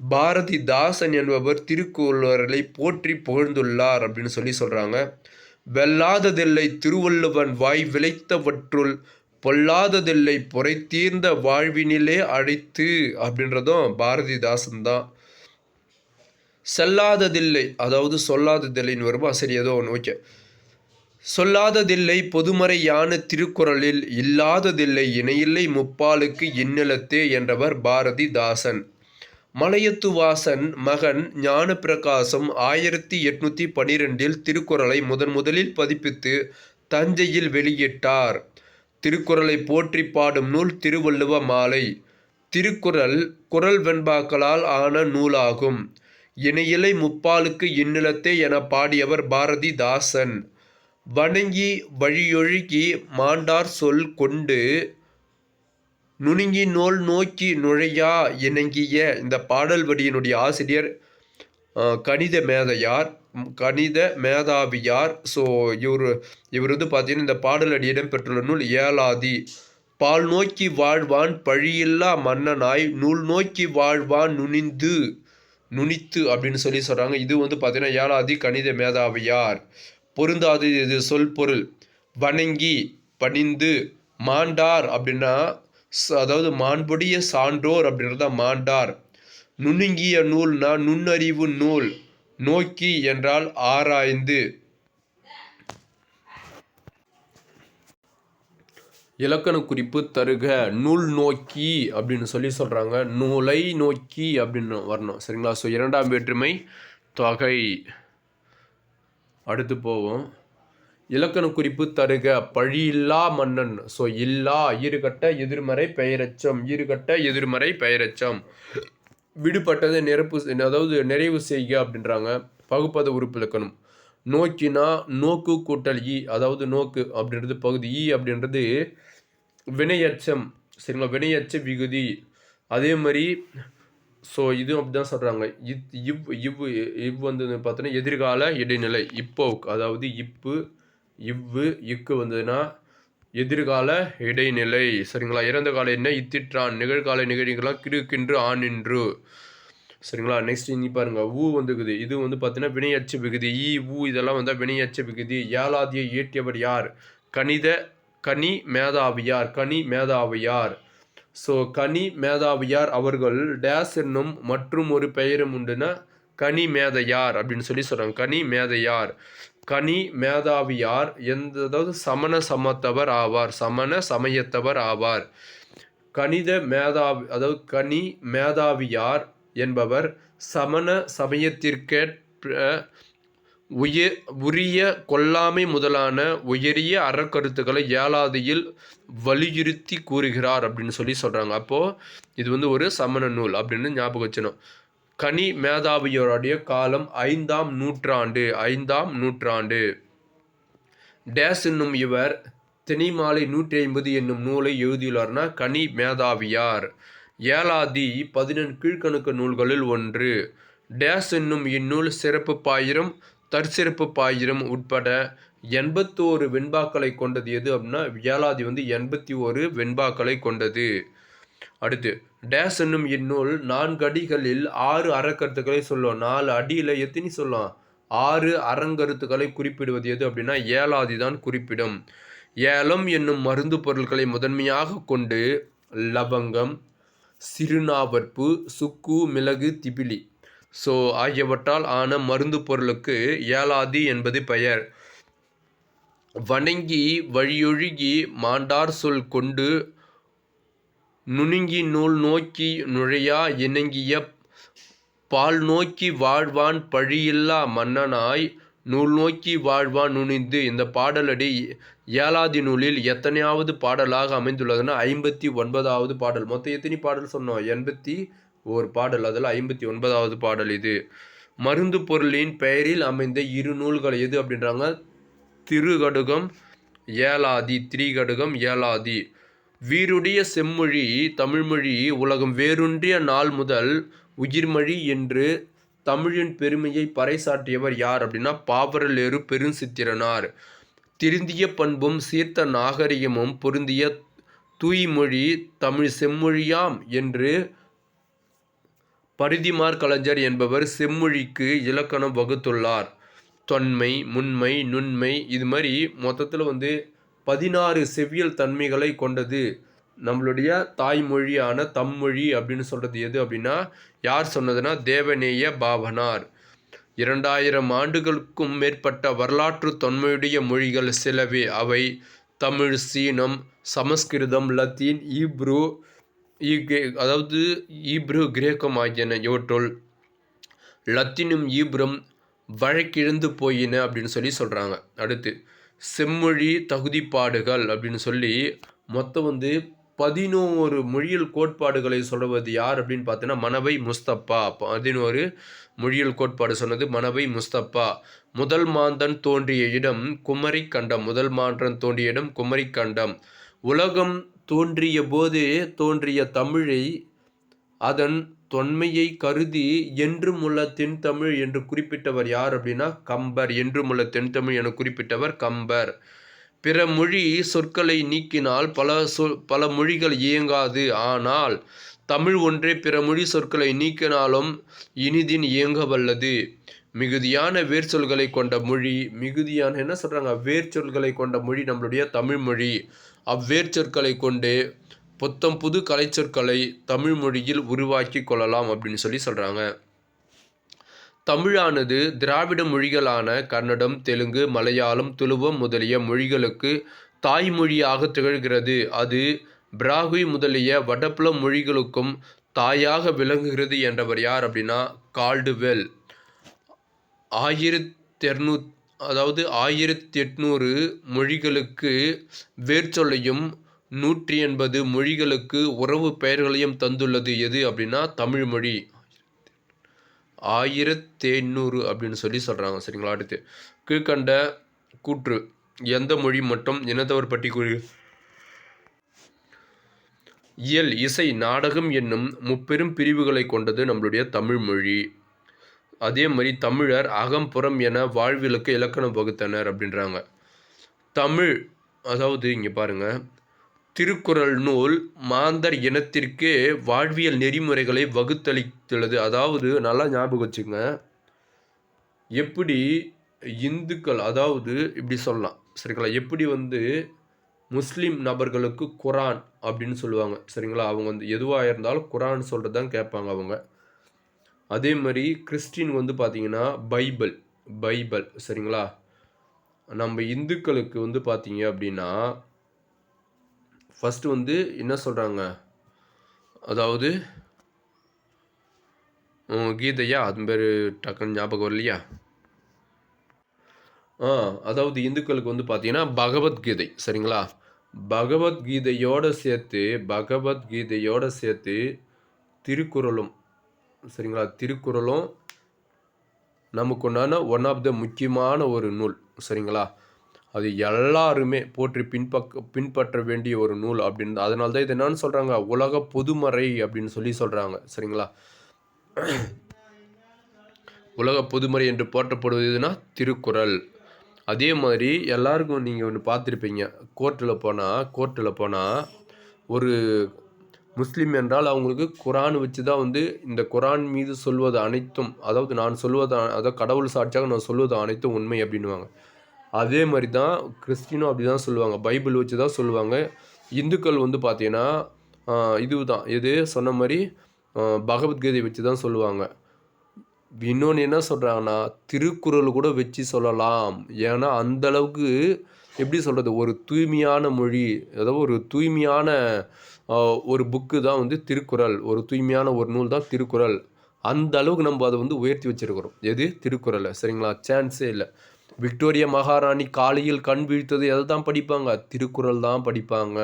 Speaker 1: பாரதிதாசன் என்பவர் திருக்குறளை போற்றி புகழ்ந்துள்ளார் அப்படின்னு சொல்லி சொல்கிறாங்க. வெல்லாததில்லை திருவள்ளுவன் வாய் விளைத்தவற்றுள் பொல்லாததில்லை பொறை தீர்ந்த வாழ்வினிலே அழைத்து அப்படின்றதும் பாரதிதாசன் தான். செல்லாததில்லை, அதாவது சொல்லாததில்லைன்னு வருமா? சரி, ஏதோ ஒன்று, ஓகே. சொல்லாததில்லை பொதுமறை யான திருக்குறளில் இல்லாததில்லை இணையில்லை முப்பாலுக்கு இந்நிலத்தே என்றவர் பாரதிதாசன். மலையத்துவாசன் மகன் ஞானப்பிரகாசம் 1812 திருக்குறளை முதலில் பதிப்பித்து தஞ்சையில் வெளியிட்டார். திருக்குறளை போற்றி பாடும் நூல் திருவள்ளுவ மாலை. திருக்குறள் குறள் வெண்பாக்களால் ஆன நூலாகும். இணையிலை முப்பாலுக்கு இந்நிலத்தே என பாடியவர் பாரதிதாசன். வணங்கி வழியொழுகி மாண்டார் சொல் கொண்டு நுணுங்கி நோல் நோக்கி நுழையா இணங்கிய. இந்த பாடல் வரியினுடைய ஆசிரியர் கணித மேதாவியார். ஸோ இவர் வந்து பார்த்தீங்கன்னா இந்த பாடல் அடி இடம்பெற்றுள்ள நூல் ஏலாதி. பால் நோக்கி வாழ்வான் பழியில்லா மன்னனாய் நூல் நோக்கி வாழ்வான் நுனித்து அப்படின்னு சொல்கிறாங்க. இது வந்து பார்த்தீங்கன்னா ஏலாதி கணித மேதாவியார். பொருந்தாது இது சொல் பொருள். வணங்கி பணிந்து, மாண்டார் அப்படின்னா அதாவது மாண்புடைய சான்றோர் அப்படின்றத மாண்டார். நுணுங்கிய நூல்னா நுண்ணறிவு நூல். நோக்கி என்றால் ஆராய்ந்து. இலக்கண குறிப்பு தருக. நூல் நோக்கி அப்படின்னு சொல்கிறாங்க. நூலை நோக்கி அப்படின்னு வரணும். சரிங்களா? ஸோ இரண்டாம் வேற்றுமை தொகை. அடுத்து போவோம். இலக்கண குறிப்பு தருக. பழியில்லா மன்னன். ஸோ இல்லா ஈறுகட்ட எதிர்மறை பெயரெச்சம். ஈறுகட்ட எதிர்மறை பெயரெச்சம். விடுபட்டதை அதாவது நிறைவு செய்க அப்படின்றாங்க. பகுப்பத உறுப்பு இலக்கணம். நோக்கினா நோக்கு கூட்டல் ஈ, அதாவது நோக்கு அப்படின்றது பகுதி. ஈ அப்படின்றது வினையச்சம். சரிங்களா? வினையச்ச விகுதி. அதே மாதிரி ஸோ இதுவும் அப்படி தான் சொல்கிறாங்க. இவ் வந்து பார்த்தோன்னா எதிர்கால இடைநிலை. இப்போ அதாவது இக்கு வந்ததுன்னா எதிர்கால இடைநிலை. சரிங்களா? இறந்த கால என்ன இத்திற்றான். நிகழ்கால நிகழ்ச்சிகளாம் கிடுக்கின்று ஆனின்று. சரிங்களா? நெக்ஸ்ட் இனி பாருங்க. ஊ வந்துக்குது. இது வந்து பார்த்தீங்கன்னா வினையச்ச விகுதி. இதெல்லாம் வந்தால் வினையச்ச விகுதி. ஏலாதியை இயற்றியவர் யார்? கனி மேதாவியார். ஸோ கனி மேதாவியார் அவர்கள் டேஸ் என்னும் மற்றும் ஒரு பெயரும் உண்டுன்னா கனி மேதையார் அப்படின்னு சொல்கிறாங்க. கனி மேதையார். கனி மேதாவியார் அதாவது சமண சமயத்தவர் ஆவார். அதாவது கனி மேதாவியார் என்பவர் சமண சமயத்திற்கேற்ப உரிய கொல்லாமை முதலான உயரிய அறக்கருத்துக்களை ஏலாதியில் வலியுறுத்தி கூறுகிறார் அப்படின்னு சொல்கிறாங்க. அப்போது இது வந்து ஒரு சமண நூல் அப்படின்னு ஞாபகம் வச்சணும். கனி மேதாவியோருடைய காலம் 5ஆம் நூற்றாண்டு. டேஸ் என்னும் இவர் திணைமாலை 150 என்னும் நூலை எழுதியுள்ளார்னா கனி மேதாவியார். ஏலாதி 14 கீழ்கணக்கு நூல்களில் ஒன்று. டேஸ் என்னும் இந்நூல் சிறப்பு பாயிரம் தற்சிறப்பு பாயிரம் உட்பட 81 வெண்பாக்களை கொண்டது. எது அப்படின்னா ஏலாதி வந்து 81 வெண்பாக்களை கொண்டது. அடுத்து டேஸ் என்னும் இந்நூல் 4 அடிகளில் 6 அறக்கருத்துக்களை சொல்லும். 4 அடியில் எத்தனை சொல்லும்? 6 அறங்கருத்துக்களை குறிப்பிடுவது எது அப்படின்னா ஏலாதி தான் குறிப்பிடும். ஏலம் என்னும் மருந்து பொருட்களை முதன்மையாக கொண்டு லவங்கம், சிறுநாவற்பு, சுக்கு, மிளகு, திபிலி ஆகியவற்றால் ஆன மருந்து பொருளுக்கு ஏலாதி என்பது பெயர். வணங்கி வழியொழுகி மாண்டார் சொல் கொண்டு நுணுங்கி நூல் நோக்கி நுழையா இணங்கிய. பால் நோக்கி வாழ்வான் பழியில்லா மன்னனாய் நூல் நோக்கி வாழ்வான் நுனிந்து. இந்த பாடலடி ஏலாதி நூலில் எத்தனையாவது பாடலாக அமைந்துள்ளதுன்னா 59வது பாடல். மொத்தம் எத்தனை பாடல் சொன்னோம்? 81 பாடல். அதில் 59வது பாடல் இது. மருந்து பொருளின் பெயரில் அமைந்த 2 நூல்கள் எது அப்படின்றாங்க? திரிகடுகம் ஏலாதி. வீருடைய செம்மொழி தமிழ்மொழி உலகம் வேரூன்றிய நாள் முதல் உயிர்மொழி என்று தமிழின் பெருமையை பறைசாற்றியவர் யார் அப்படின்னா பாவரலேறு பெருஞ்சித்திரனார். திருந்திய பண்பும் சீர்த்த நாகரிகமும் பொருந்திய தூய்மொழி தமிழ் செம்மொழியாம் என்று பரிதிமார் கலைஞர் என்பவர் செம்மொழிக்கு இலக்கணம் வகுத்துள்ளார். தொன்மை, முன்மை, நுண்மை, இது மாதிரி மொத்தத்தில் வந்து 16 செவ்வியல் தன்மைகளை கொண்டது நம்மளுடைய தாய்மொழியான தம்மொழி அப்படின்னு சொல்கிறது எது அப்படின்னா யார் சொன்னதுன்னா தேவநேய பாவனார். 2000 ஆண்டுகளுக்கும் மேற்பட்ட வரலாற்று தொன்மையுடைய மொழிகள் சிலவே. அவை தமிழ், சீனம், சமஸ்கிருதம், லத்தீன், ஈப்ரு, அதாவது ஈப்ரு கிரேக்கம் ஆகியன இவற்றுள் லத்தீனும் ஈப்ரும் வழக்கிழந்து போயின அப்படின்னு சொல்கிறாங்க. அடுத்து செம்மொழி தகுதிப்பாடுகள் அப்படின்னு சொல்லி மொத்தம் 11 மொழியியல் கோட்பாடுகளை சொல்வது யார் அப்படின்னு பார்த்தீங்கன்னா மனவை முஸ்தப்பா. 11 மொழியியல் கோட்பாடு சொன்னது மனவை முஸ்தப்பா. முதல் மாந்தன் தோன்றிய இடம் குமரிக்கண்டம். முதல் மாந்தன் தோன்றிய இடம் குமரிக்கண்டம். உலகம் தோன்றிய போது தோன்றிய தமிழை அதன் தொன்மையை கருதி என்றுமுள்ள தென்தமிழ் என்று குறிப்பிட்டவர் யார் அப்படின்னா கம்பர். என்றுமுள்ள தென்தமிழ் என குறிப்பிட்டவர் கம்பர். பிற மொழி சொற்களை நீக்கினால் பல மொழிகள் இயங்காது. ஆனால் தமிழ் ஒன்றே பிற மொழி சொற்களை நீக்கினாலும் இனிதின் இயங்க வல்லது. மிகுதியான வேர்ச்சொல்களை கொண்ட மொழி என்ன சொல்கிறாங்க, வேர்ச்சொல்களை கொண்ட மொழி நம்மளுடைய தமிழ் மொழி. அவ்வேர்ச்சொற்களை கொண்டு புத்தம் புது கலைச்சொற்களை தமிழ் மொழியில் உருவாக்கி கொள்ளலாம் அப்படின்னு சொல்கிறாங்க. தமிழானது திராவிட மொழிகளான கன்னடம், தெலுங்கு, மலையாளம், துளுவம் முதலிய மொழிகளுக்கு தாய்மொழியாக திகழ்கிறது. அது பிராகுய் முதலிய வடபுல மொழிகளுக்கும் தாயாக விளங்குகிறது என்றவர் யார் அப்படின்னா கால்டுவெல். 1800 மொழிகளுக்கு வேர்ச்சொல்லையும் 180 மொழிகளுக்கு உறவு பெயர்களையும் தந்துள்ளது எது அப்படின்னா தமிழ் மொழி. 1800 அப்படின்னு சொல்கிறாங்க. சரிங்களா. அடுத்து கீழ்கண்ட கூற்று எந்த மொழி மற்றும் இனத்தவர் பற்றி கூறு. இயல், இசை, நாடகம் என்னும் முப்பெரும் பிரிவுகளை கொண்டது நம்மளுடைய தமிழ் மொழி. அதே மாதிரி தமிழர் அகம்புறம் என வாழ்வியலுக்கு இலக்கணம் வகுத்தனர் அப்படின்றாங்க. தமிழ் அதாவது இங்கே பாருங்க, திருக்குறள் நூல் மாந்தர் இனத்திற்கே வாழ்வியல் நெறிமுறைகளை வகுத்தளித்துள்ளது. அதாவது நல்லா ஞாபகம் வச்சுங்க, எப்படி இந்துக்கள் அதாவது இப்படி சொல்லலாம் சரிங்களா, எப்படி முஸ்லீம் நபர்களுக்கு குரான் அப்படின்னு சொல்லுவாங்க சரிங்களா, அவங்க எதுவாக இருந்தாலும் குரான் சொல்கிறது தான் கேட்பாங்க அவங்க. அதே மாதிரி கிறிஸ்டின் பார்த்தீங்கன்னா பைபிள் சரிங்களா. நம்ம இந்துக்களுக்கு பார்த்தீங்க அப்படின்னா ஃபஸ்ட்டு என்ன சொல்கிறாங்க, அதாவது கீதையா, அது பேர் டக்குன்னு ஞாபகம் வரலையா. அதாவது இந்துக்களுக்கு பார்த்தீங்கன்னா பகவத்கீதை சரிங்களா. பகவத்கீதையோடு சேர்த்து திருக்குறளும் சரிங்களா. திருக்குறளும் நமக்கு உண்டான ஒன் ஆஃப் த முக்கியமான ஒரு நூல் சரிங்களா. அது எல்லாருமே போற்றி பின்பற்ற வேண்டிய ஒரு நூல் அப்படின்னு. அதனால தான் இது என்னன்னு சொல்கிறாங்க, உலக பொதுமறை அப்படின்னு சொல்கிறாங்க சரிங்களா. உலக பொதுமறை என்று போற்றப்படுவது எதுனா திருக்குறள். அதே மாதிரி எல்லாருக்கும் நீங்கள் ஒன்று பார்த்துருப்பீங்க, கோர்ட்டில் போனால் ஒரு முஸ்லீம் என்றால் அவங்களுக்கு குரான் வச்சு தான் இந்த குரான் மீது சொல்வது அனைத்தும், அதாவது நான் சொல்வது அதாவது கடவுள் சாட்சியாக நான் சொல்வது அனைத்தும் உண்மை அப்படின்வாங்க. அதே மாதிரி தான் கிறிஸ்டினும் அப்படி தான் சொல்லுவாங்க, பைபிள் வச்சு தான் சொல்லுவாங்க. இந்துக்கள் பார்த்தீங்கன்னா இதுதான் எது சொன்ன மாதிரி பகவத்கீதை வச்சு தான் சொல்லுவாங்க. இன்னொன்று என்ன சொல்கிறாங்கன்னா திருக்குறள் கூட வச்சு சொல்லலாம். ஏன்னா அந்தளவுக்கு எப்படி சொல்கிறது, ஒரு தூய்மையான மொழி, அதாவது ஒரு தூய்மையான ஒரு புக்கு தான் திருக்குறள். ஒரு தூய்மையான ஒரு நூல் தான் திருக்குறள். அந்த அளவுக்கு நம்ம அதை உயர்த்தி வச்சுருக்கிறோம். எது சரிங்களா. சான்ஸே இல்லை. விக்டோரியா மகாராணி காலையில் கண் வீழ்த்தது எதை தான் படிப்பாங்க, திருக்குறள் தான் படிப்பாங்க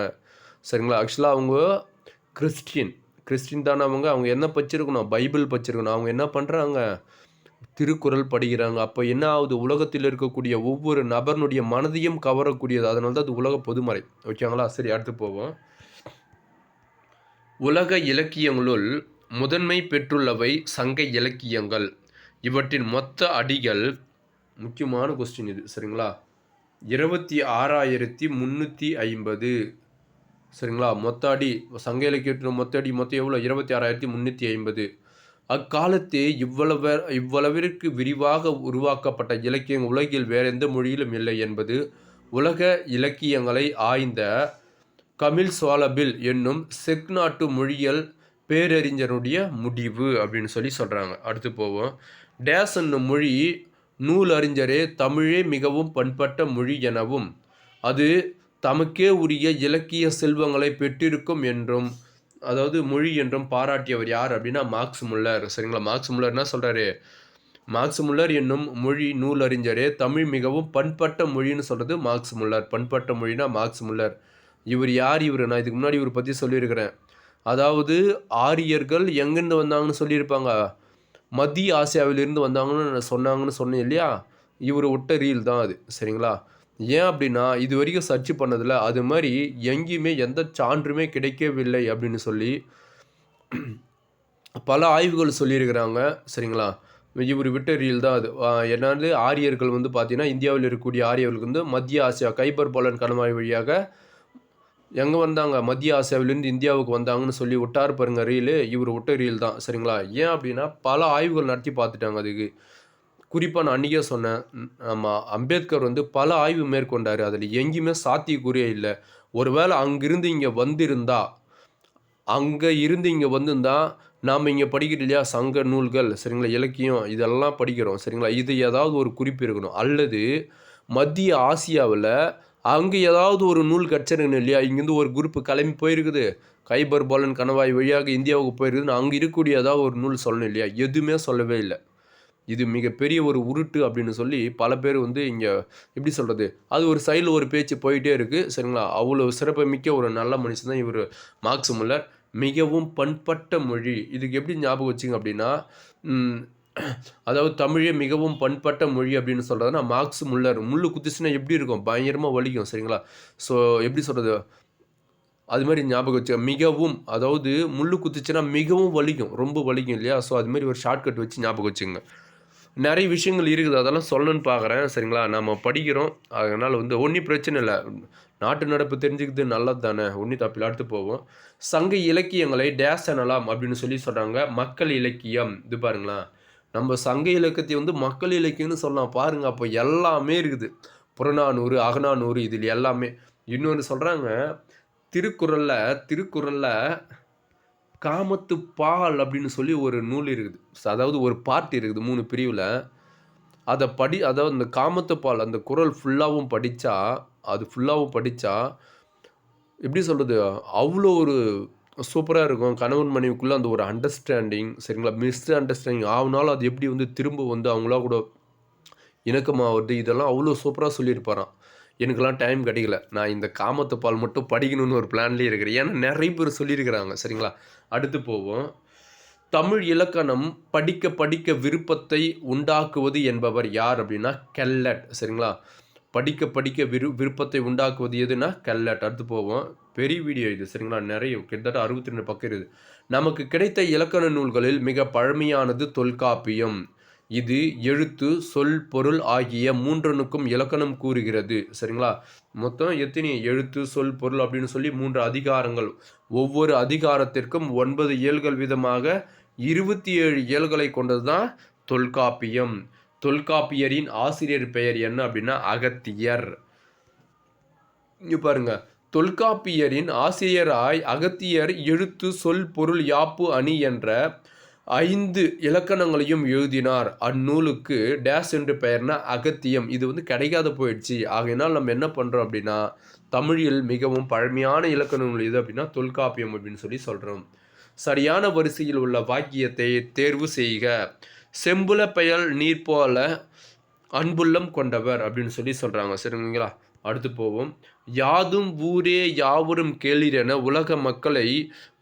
Speaker 1: சரிங்களா. ஆக்சுவலாக அவங்க கிறிஸ்டின் தானே அவங்க என்ன படிச்சிருக்கணும், பைபிள் படிச்சிருக்கணும். அவங்க என்ன பண்ணுறாங்க, திருக்குறள் படிக்கிறாங்க. அப்போ என்ன ஆகுது, உலகத்தில் இருக்கக்கூடிய ஒவ்வொரு நபர்னுடைய மனதையும் கவரக்கூடியது. அதனால தான் அது உலக பொதுமறை. ஓகேங்களா. சரி, அடுத்து போவோம். உலக இலக்கியங்களுள் முதன்மை பெற்றுள்ளவை சங்க இலக்கியங்கள். இவற்றின் மொத்த அடிகள், முக்கியமான கொஸ்டின் இது சரிங்களா, 26,350 சரிங்களா. மொத்த அடி சங்க இலக்கியத்தின் மொத்த அடி மொத்தம் எவ்வளோ, 26,350. அக்காலத்தே இவ்வளவிற்கு விரிவாக உருவாக்கப்பட்ட இலக்கியம் உலகில் வேற எந்த மொழியிலும் இல்லை என்பது உலக இலக்கியங்களை ஆய்ந்த கமில் சோலபில் என்னும் செக் நாட்டு மொழியியல் பேரறிஞருடைய முடிவு அப்படின்னு சொல்கிறாங்க. அடுத்து போவோம். டேஸ் என்னும் மொழி நூல் அறிஞரே தமிழே மிகவும் பண்பட்ட மொழி எனவும் அது தமக்கே உரிய இலக்கிய செல்வங்களை பெற்றிருக்கும் என்றும் அதாவது மொழி என்றும் பாராட்டியவர் யார் அப்படின்னா மார்க்ஸ் முல்லர். சரிங்களா? மார்க்ஸ் முல்லர் என்ன சொல்கிறாரு, மார்க்ஸ் முல்லர் என்னும் மொழி நூல் அறிஞரே தமிழ் மிகவும் பண்பட்ட மொழின்னு சொல்கிறது மார்க்ஸ் முல்லர். பண்பட்ட மொழினா மார்க்ஸ் முல்லர். இவர் யார் இவர்? நான் இதுக்கு முன்னாடி இவர் பற்றி சொல்லியிருக்கிறேன். அதாவது ஆரியர்கள் எங்கேருந்து வந்தாங்கன்னு சொல்லியிருப்பாங்க, மத்திய ஆசியாவிலிருந்து வந்தாங்கன்னு சொன்னாங்கன்னு சொன்னேன் இல்லையா? இவர் விட்ட ரீல் தான் அது. சரிங்களா? ஏன் அப்படின்னா இது வரைக்கும் சர்ச் பண்ணதில் அது மாதிரி எங்கேயுமே எந்த சான்றுமே கிடைக்கவில்லை அப்படின்னு சொல்லி பல ஆய்வுகள் சொல்லியிருக்கிறாங்க. சரிங்களா? இவர் விட்ட ரீல் தான் அது. என்னது ஆரியர்கள் வந்து பார்த்தீங்கன்னா இந்தியாவில் இருக்கக்கூடிய ஆரியர்களுக்கு வந்து மத்திய ஆசியா கைபர் போலன் கணவாய் வழியாக எங்கே வந்தாங்க, மத்திய ஆசியாவிலேருந்து இந்தியாவுக்கு வந்தாங்கன்னு சொல்லி விட்டார் பாருங்க ரீலு, இவர் விட்ட ரீல் தான். சரிங்களா? ஏன் அப்படின்னா பல ஆய்வுகள் நடத்தி பார்த்துட்டாங்க அதுக்கு. குறிப்பாக நான் அன்றைக்கே சொன்னேன், நம்ம அம்பேத்கர் வந்து பல ஆய்வு மேற்கொண்டார். அதில் எங்கேயுமே சாத்தியக்கூறியே இல்லை. ஒருவேளை அங்கிருந்து இங்கே வந்திருந்தா, அங்கே இருந்து இங்கே வந்திருந்தா நாம் இங்கே படிக்கிறோம் இல்லையா சங்க நூல்கள், சரிங்களா, இலக்கியம் இதெல்லாம் படிக்கிறோம். சரிங்களா? இது ஏதாவது ஒரு குறிப்பு இருக்கணும். அல்லது மத்திய ஆசியாவில் அங்கே ஏதாவது ஒரு நூல் கிடச்சிருக்கணும் இல்லையா? இங்கேருந்து ஒரு குரூப்பு கிளம்பி போயிருக்குது, கைபர் போலன் கணவாய் வழியாக இந்தியாவுக்கு போயிருக்குதுன்னு அங்கே இருக்கக்கூடிய ஏதாவது ஒரு நூல் சொல்லணும் இல்லையா? எதுவுமே சொல்லவே இல்லை. இது மிகப்பெரிய ஒரு உருட்டு அப்படின்னு சொல்லி பல பேர் வந்து இங்கே எப்படி சொல்கிறது, அது ஒரு சைடில் ஒரு பேச்சு போயிட்டே இருக்குது. சரிங்களா? அவ்வளோ சிறப்புமிக்க ஒரு நல்ல மனுஷன் தான் இவர் மார்க்ஸ் முல்லர். மிகவும் பண்பட்ட மொழி, இதுக்கு எப்படி ஞாபகம் வச்சுங்க அப்படின்னா, அதாவது தமிழே மிகவும் பண்பட்ட மொழி அப்படின்னு சொல்கிறதுனா மார்க்ஸ் முல்லர். முள்ளு குத்துச்சுன்னா எப்படி இருக்கும், பயங்கரமாக வலிக்கும். சரிங்களா? ஸோ எப்படி சொல்கிறது, அது மாதிரி ஞாபகம் வச்சு மிகவும், அதாவது முள்ளு குத்துச்சுன்னா மிகவும் வலிக்கும், ரொம்ப வலிக்கும் இல்லையா? ஸோ அதுமாரி ஒரு ஷார்ட்கட் வச்சு ஞாபகம் வச்சுங்க. நிறைய விஷயங்கள் இருக்குது, அதெல்லாம் சொல்லணும்னு பார்க்குறேன். சரிங்களா? நம்ம படிக்கிறோம், அதனால் வந்து ஒன்றும் பிரச்சனை இல்லை. நாட்டு நடப்பு தெரிஞ்சுக்கிறது நல்லது தானே, ஒன்றும் தப்பில்லை. அடுத்து போவோம். சங்க இலக்கியங்களை டேஸ் எனலாம் அப்படின்னு சொல்லி சொல்கிறாங்க. மக்கள் இலக்கியம். இது பாருங்களேன், நம்ம சங்க இலக்கியத்தை வந்து மக்கள் இலக்கியம்னு சொல்லலாம். பாருங்கள், அப்போ எல்லாமே இருக்குது. புறநானூறு, அகநானூறு, இதில் எல்லாமே. இன்னொன்று சொல்கிறாங்க, திருக்குறளில் காமத்து பால் அப்படின்னு சொல்லி ஒரு நூல் இருக்குது. அதாவது ஒரு பார்ட் இருக்குது 3 பிரிவில். அதாவது இந்த காமத்து பால் அந்த குறள் ஃபுல்லாகவும் படித்தா எப்படி சொல்கிறது, அவ்வளோ ஒரு சூப்பராக இருக்கும். கணவன் மனைவிக்குள்ளே அந்த ஒரு அண்டர்ஸ்டாண்டிங், சரிங்களா, மிஸ் அண்டர்ஸ்டாண்டிங் ஆகுனாலும் அது எப்படி வந்து திரும்ப வந்து அவங்களா கூட இணக்கமாகிறது, இதெல்லாம் அவ்வளோ சூப்பராக சொல்லியிருப்பாராம். எனக்கெல்லாம் டைம் கிடைக்கல. நான் இந்த காமத்து பால் மட்டும் படிக்கணும்னு ஒரு பிளான்லேயே இருக்கிறேன். ஏன்னா நிறைய பேர் சொல்லியிருக்கிறாங்க. சரிங்களா? அடுத்து போவோம். தமிழ் இலக்கணம் படிக்க படிக்க விருப்பத்தை உண்டாக்குவது என்பவர் யார் அப்படின்னா கெல்லட். சரிங்களா? படிக்க படிக்க விருப்பத்தை உண்டாக்குவது எதுனா கெல்லட். அடுத்து போவோம். பெரிய வீடியோ இது. சரிங்களா? நிறைய கிட்டத்தட்ட 62 பக்கம் இருக்குது. நமக்கு கிடைத்த இலக்கண நூல்களில் மிக பழமையானது தொல்காப்பியம். இது எழுத்து, சொல், பொருள் ஆகிய 3னுக்கும் இலக்கணம் கூறுகிறது. சரிங்களா? மொத்தம் எத்தனை எழுத்து, சொல், பொருள் அப்படின்னு சொல்லி 3 அதிகாரங்கள். ஒவ்வொரு அதிகாரத்திற்கும் 9 இயல்கள் வீதமாக 27 இயல்களை கொண்டது தான் தொல்காப்பியம். தொல்காப்பியரின் ஆசிரியர் பெயர் என்ன அப்படின்னா அகத்தியர். இங்கே பாருங்க, தொல்காப்பியரின் ஆசிரியராய் அகத்தியர் எழுத்து, சொல், பொருள், யாப்பு, அணி என்ற 5 இலக்கணங்களையும் எழுதினார். அந்நூலுக்கு டேஸ் என்று பெயர்னா அகத்தியம். இது வந்து கிடைக்காத போயிடுச்சு. ஆகையினால் நம்ம என்ன பண்ணுறோம் அப்படின்னா, தமிழில் மிகவும் பழமையான இலக்கண நூல் எது அப்படின்னா தொல்காப்பியம் அப்படின்னு சொல்லி சொல்கிறோம். சரியான வரிசையில் உள்ள வாக்கியத்தை தேர்வு செய்க. செம்புல பெயல் நீர் போல அன்புள்ளம் கொண்டவர் அப்படின்னு சொல்லி சொல்கிறாங்க. சரிங்களா? அடுத்து போவோம். யாதும் ஊரே யாவரும் கேளிரென உலக மக்களை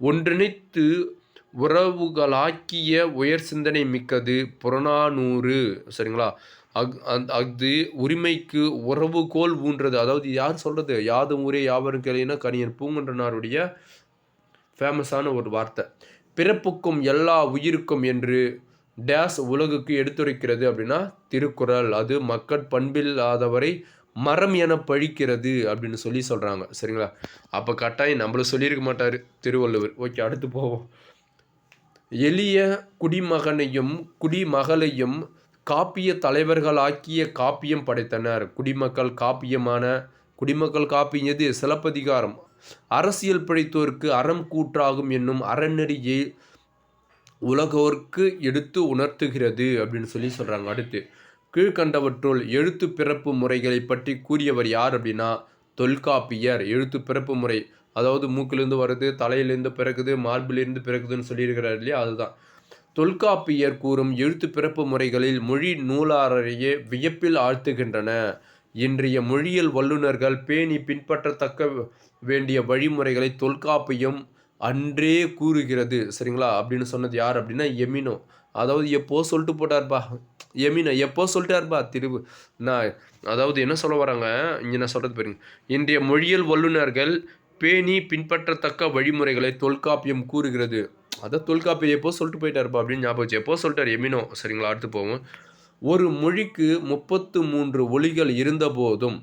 Speaker 1: ஒன்றிணைத்து உறவுகளாக்கிய உயர் சிந்தனை மிக்கது புறநானூறு. சரிங்களா? அது உரிமைக்கு உறவுகோல் ஊன்றது. அதாவது யார் சொல்கிறது, யாதும் ஊரே யாவரும் கேளினா கணியன் பூங்குன்றனாருடைய ஃபேமஸான ஒரு வார்த்தை. பிறப்புக்கும் எல்லா உயிருக்கும் என்று டேஸ் உலகுக்கு எடுத்துரைக்கிறது அப்படின்னா திருக்குறள். அது மக்கட் பண்பில்லாதவரை மரம் என பழிக்கிறது அப்படின்னு சொல்லி சொல்கிறாங்க. சரிங்களா? அப்போ கட்டாயம் நம்மளும் சொல்லியிருக்க மாட்டார் திருவள்ளுவர். ஓகே, அடுத்து போவோம். எளிய குடிமகனையும் குடிமகளையும் காப்பிய தலைவர்களாக்கிய காப்பியம் படைத்தனர். குடிமக்கள் காப்பியம் எது? சிலப்பதிகாரம். அரசியல் படைத்தோருக்கு அறம் கூற்றாகும் என்னும் அறநெறியை உலகோர்க்கு எடுத்து உணர்த்துகிறது அப்படின்னு சொல்லி சொல்கிறாங்க. அடுத்து, கீழ்கண்டவற்றுள் எழுத்து பிறப்பு முறைகளை பற்றி கூறியவர் யார் அப்படின்னா தொல்காப்பியர். எழுத்து பிறப்பு முறை அதாவது மூக்கிலேருந்து வருது, தலையிலேருந்து பிறகுது, மார்பிலிருந்து பிறகுதுன்னு சொல்லியிருக்கிறார் இல்லையா, அதுதான். தொல்காப்பியர் கூறும் எழுத்து பிறப்பு முறைகளில் மொழி நூலாரையே வியப்பில் ஆழ்த்துகின்றன. இன்றைய மொழியியல் வல்லுநர்கள் பேணி பின்பற்றத்தக்க வேண்டிய வழிமுறைகளை தொல்காப்பியம் அன்றே கூறுகிறது. சரிங்களா? அப்படின்னு சொன்னது யார் அப்படின்னா எமினோ. அதாவது எப்போ சொல்லிட்டு போட்டார்ப்பா, எமினோ எப்போ சொல்லிட்டார்ப்பா நான் அதாவது என்ன சொல்ல வராங்க இங்கே, நான் சொல்கிறது பாருங்க. இன்றைய மொழியியல் வல்லுநர்கள் பேணி பின்பற்றத்தக்க வழிமுறைகளை தொல்காப்பியம் கூறுகிறது. அதை தொல்காப்பியம் எப்போ சொல்லிட்டு போயிட்டாருப்பா அப்படின்னு ஞாபகம் வச்சு, எப்போ சொல்லிட்டார் எமினோ. சரிங்களா? அடுத்து போவோம். ஒரு மொழிக்கு 33 ஒலிகள் இருந்தபோதும்,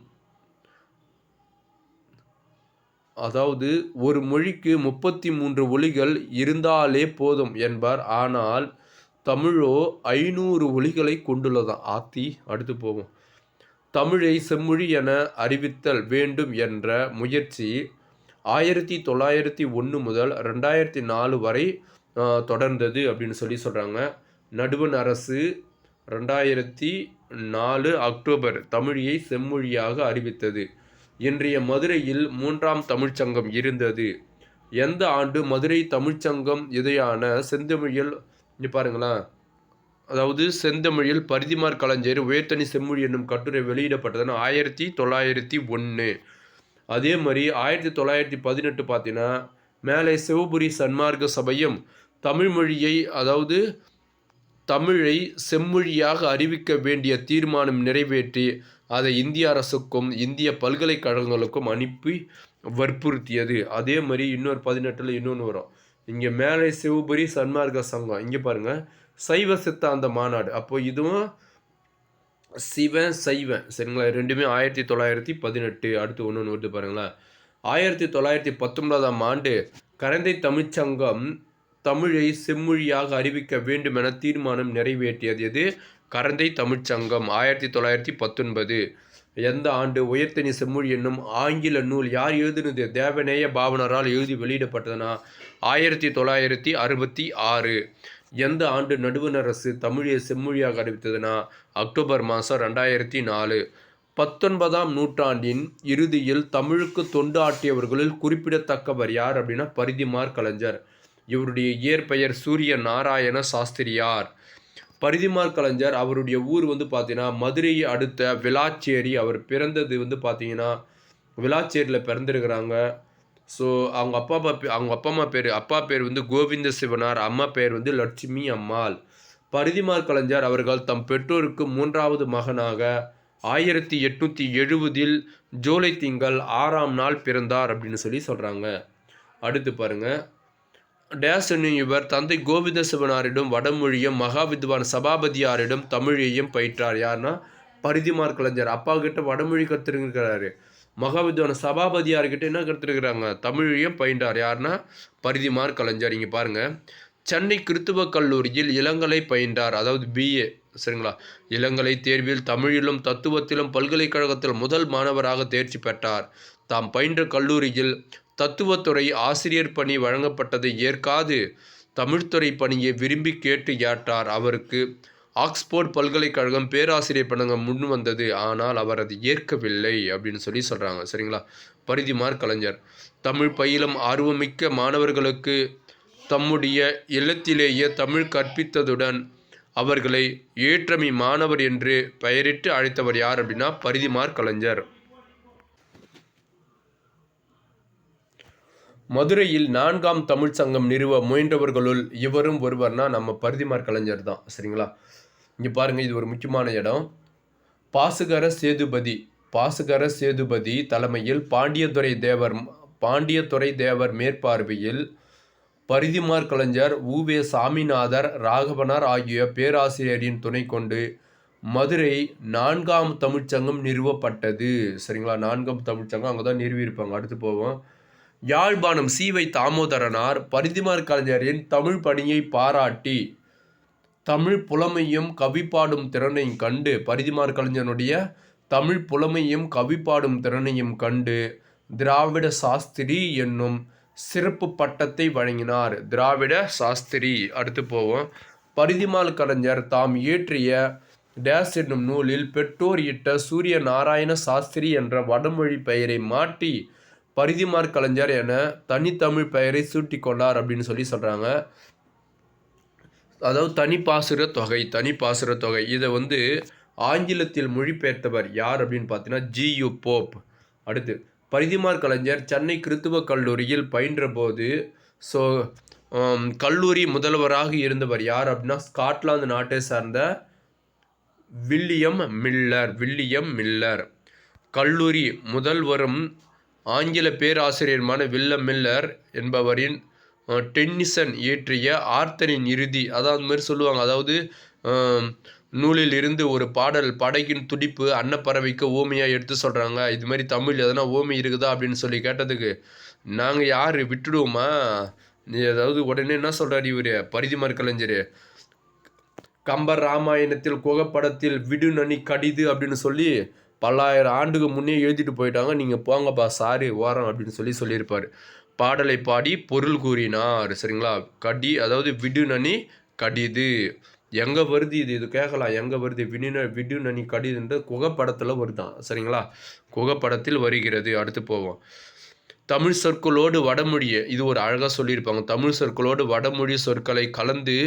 Speaker 1: அதாவது ஒரு மொழிக்கு 33 ஒலிகள் இருந்தாலே போதும் என்பார். ஆனால் தமிழோ 500 ஒலிகளை கொண்டுள்ளதான். ஆத்தி. அடுத்து போவோம். தமிழை செம்மொழி என அறிவித்தல் வேண்டும் என்ற முயற்சி 1901 முதல் 2004 வரை தொடர்ந்தது அப்படின்னு சொல்கிறாங்க. நடுவண் அரசு 2004 அக்டோபர் தமிழியை செம்மொழியாக அறிவித்தது. இன்றைய மதுரையில் 3ஆம் தமிழ்ச்சங்கம் இருந்தது. எந்த ஆண்டு மதுரை தமிழ்ச்சங்கம் இதையான செந்தமிழில் இங்கே பாருங்களேன், அதாவது செந்தமிழில் பரிதிமார் கலைஞர் உயர்தனி செம்மொழி என்னும் கட்டுரை வெளியிடப்பட்டதுன்னு 1901. அதே மாதிரி 1918 பார்த்தீங்கன்னா மேலே சிவபுரி சன்மார்க்க சபையும் தமிழ்மொழியை, அதாவது தமிழை செம்மொழியாக அறிவிக்க வேண்டிய தீர்மானம் நிறைவேற்றி அதை இந்திய அரசுக்கும் இந்திய பல்கலைக்கழகங்களுக்கும் அனுப்பி வற்புறுத்தியது. அதே மாதிரி இன்னொரு 18 இன்னொன்று வரும். இங்கே மேலே சிவபுரி சன்மார்க்க சங்கம், இங்கே பாருங்கள் சைவ சித்தாந்த மாநாடு. அப்போ இதுவும் சிவன் சைவன். சரிங்களா? ரெண்டுமே 1918. அடுத்து ஒன்று வருது பாருங்களேன். 1919ஆம் ஆண்டு கரந்தை தமிழ்ச்சங்கம் தமிழை செம்மொழியாக அறிவிக்க வேண்டும் என தீர்மானம் நிறைவேற்றியது. எது? கரந்தை தமிழ்ச்சங்கம் 1919. எந்த ஆண்டு? உயர்தனி செம்மொழி என்னும் ஆங்கில நூல் யார் எழுதினது? தேவநேய பாவனரால் எழுதி வெளியிடப்பட்டதுன்னா 1966. எந்த ஆண்டு நடுவண் அரசு தமிழை செம்மொழியாக அறிவித்ததுன்னா அக்டோபர் மாதம் 2004. 19ஆம் நூற்றாண்டின் இறுதியில் தமிழுக்கு தொண்டு ஆற்றியவர்களில் குறிப்பிடத்தக்கவர் யார் அப்படின்னா பரிதிமார் கலைஞர். இவருடைய இயற்பெயர் சூரிய நாராயண சாஸ்திரியார். பரிதிமார் கலைஞர் அவருடைய ஊர் வந்து பார்த்தீங்கன்னா மதுரையை அடுத்த விளாச்சேரி. அவர் பிறந்தது வந்து பார்த்தீங்கன்னா விளாச்சேரியில் பிறந்திருக்கிறாங்க. ஸோ அவங்க அப்பா அம்மா பேர், அப்பா பேர் வந்து கோவிந்த சிவனார், அம்மா பேர் வந்து லட்சுமி அம்மாள். பரிதிமார் கலைஞர் அவர்கள் தம் பெற்றோருக்கு 3வது மகனாக 1870 ஜூலை திங்கள் 6ஆம் நாள் பிறந்தார் அப்படின்னு சொல்கிறாங்க. அடுத்து பாருங்கள். டேஸ் என்னும் இவர் தந்தை கோவிந்த சிவனாரிடம் வடமொழியும் மகாவித்வான் சபாபதியாரிடம் தமிழையும் பயிற்றார். யாருன்னா பரிதிமார் கலைஞர். அப்பா கிட்ட வடமொழி கற்றுருக்கிறாரு, மகாவித்வான் சபாபதியார்கிட்ட என்ன கற்றுருக்கிறாங்க? தமிழையும் பயின்றார். யாருன்னா பரிதிமார் கலைஞர். இங்கே பாருங்கள். சென்னை கிறித்துவ கல்லூரியில் இளங்கலை பயின்றார், அதாவது BA. சரிங்களா? இளங்கலை தேர்வில் தமிழிலும் தத்துவத்திலும் பல்கலைக்கழகத்தில் முதல் மாணவராக தேர்ச்சி பெற்றார். தாம் பயின்ற கல்லூரியில் தத்துவத்துறை ஆசிரியர் பணி வழங்கப்பட்டதை ஏற்காது தமிழ்துறை பணியை விரும்பி கேட்டு ஏற்றார். அவருக்கு ஆக்ஸ்போர்ட் பல்கலைக்கழகம் பேராசிரியர் பணங்க முன் வந்தது. ஆனால் அவர் அதை ஏற்கவில்லை அப்படின்னு சொல்கிறாங்க. சரிங்களா? பரிதிமார் கலைஞர் தமிழ் பயிலும் ஆர்வமிக்க மாணவர்களுக்கு தம்முடைய இல்லத்திலேயே தமிழ் கற்பித்ததுடன் அவர்களை ஏற்றமி மாணவர் என்று பெயரிட்டு அழைத்தவர் யார் அப்படின்னா பரிதிமார் கலைஞர். மதுரையில் 4ஆம் தமிழ் சங்கம் நிறுவ முயன்றவர்களுள் இவரும் ஒருவர்னா நம்ம பரிதிமார் கலைஞர் தான். சரிங்களா? இங்கே பாருங்கள், இது ஒரு முக்கியமான இடம். பாசுகர சேதுபதி தலைமையில் பாண்டியதுரை தேவர் மேற்பார்வையில் பரிதிமார் கலைஞர், உவே சாமிநாதர், ராகவனார் ஆகிய பேராசிரியரின் துணை கொண்டு மதுரை 4ஆம் தமிழ்ச்சங்கம் நிறுவப்பட்டது. சரிங்களா? 4ஆம் தமிழ்ச்சங்கம் அங்கே தான் நிறுவியிருப்பாங்க. அடுத்து போவோம். யாழ்ப்பாணம் சீவை தாமோதரனார் பரிதிமார் கலைஞரின் தமிழ் பணியை பாராட்டி தமிழ் புலமையும் கவிப்பாடும் திறனையும் கண்டு, பரிதிமார் கலைஞனுடைய தமிழ் புலமையும் கவிப்பாடும் திறனையும் கண்டு திராவிட சாஸ்திரி என்னும் சிறப்பு பட்டத்தை வழங்கினார். திராவிட சாஸ்திரி. அடுத்து போவோம். பரிதிமார் கலைஞர் தாம் இயற்றிய டேஸ் என்னும் நூலில் பெற்றோர் இட்ட சூரிய நாராயண சாஸ்திரி என்ற வடமொழி பெயரை மாற்றி பரிதிமாற் கலைஞர் என தனித்தமிழ் பெயரை சூட்டிக்கொண்டார் அப்படின்னு சொல்கிறாங்க. அதாவது தனிப்பாசுர தொகை இதை வந்து ஆங்கிலத்தில் மொழிபெயர்த்தவர் யார் அப்படின்னு பார்த்தீங்கன்னா ஜியு போப். அடுத்து பரிதிமாற் கலைஞர் சென்னை கிறித்துவ கல்லூரியில் பயின்ற போது கல்லூரி முதல்வராக இருந்தவர் யார் அப்படின்னா ஸ்காட்லாந்து நாட்டை சார்ந்த வில்லியம் மில்லர். கல்லூரி முதல்வரும் ஆங்கில பேராசிரியருமான வில்லியம் மில்லர் என்பவரின் டென்னிசன் இயற்றிய ஆர்த்தரின் இறுதி, அதாவது மாதிரி சொல்லுவாங்க. அதாவது நூலில் இருந்து ஒரு பாடல், படகின் துடிப்பு அன்னப்பறவைக்கு ஓமையாக எடுத்து சொல்கிறாங்க. இது மாதிரி தமிழ் எதனா ஓமை இருக்குதா அப்படின்னு சொல்லி கேட்டதுக்கு நாங்கள் யார் விட்டுடுவோமா, நீ அதாவது உடனே என்ன சொல்கிறார் இவர் பரிதிமாற் கலைஞர், கம்பர் ராமாயணத்தில் குகப்படத்தில் விடு நனி கடிது அப்படின்னு சொல்லி பல்லாயிரம் ஆண்டுக்கு முன்னே எழுதிட்டு போயிட்டாங்க, நீங்கள் போங்கப்பா சாரி ஓரம் அப்படின்னு சொல்லியிருப்பார். பாடலை பாடி பொருள் கூறினார். சரிங்களா? அதாவது விடு நனி கடிது எங்கே வருது, இது கேட்கலாம், எங்கே வருது விடு நனி கடிதுன்ற குகப்படத்தில் வருதான். சரிங்களா? குகப்படத்தில் வருகிறது. அடுத்து போவோம். தமிழ் சொற்களோடு வடமொழியை, இது ஒரு அழகாக சொல்லியிருப்பாங்க. தமிழ் சொற்களோடு வடமொழி சொற்களை கலந்து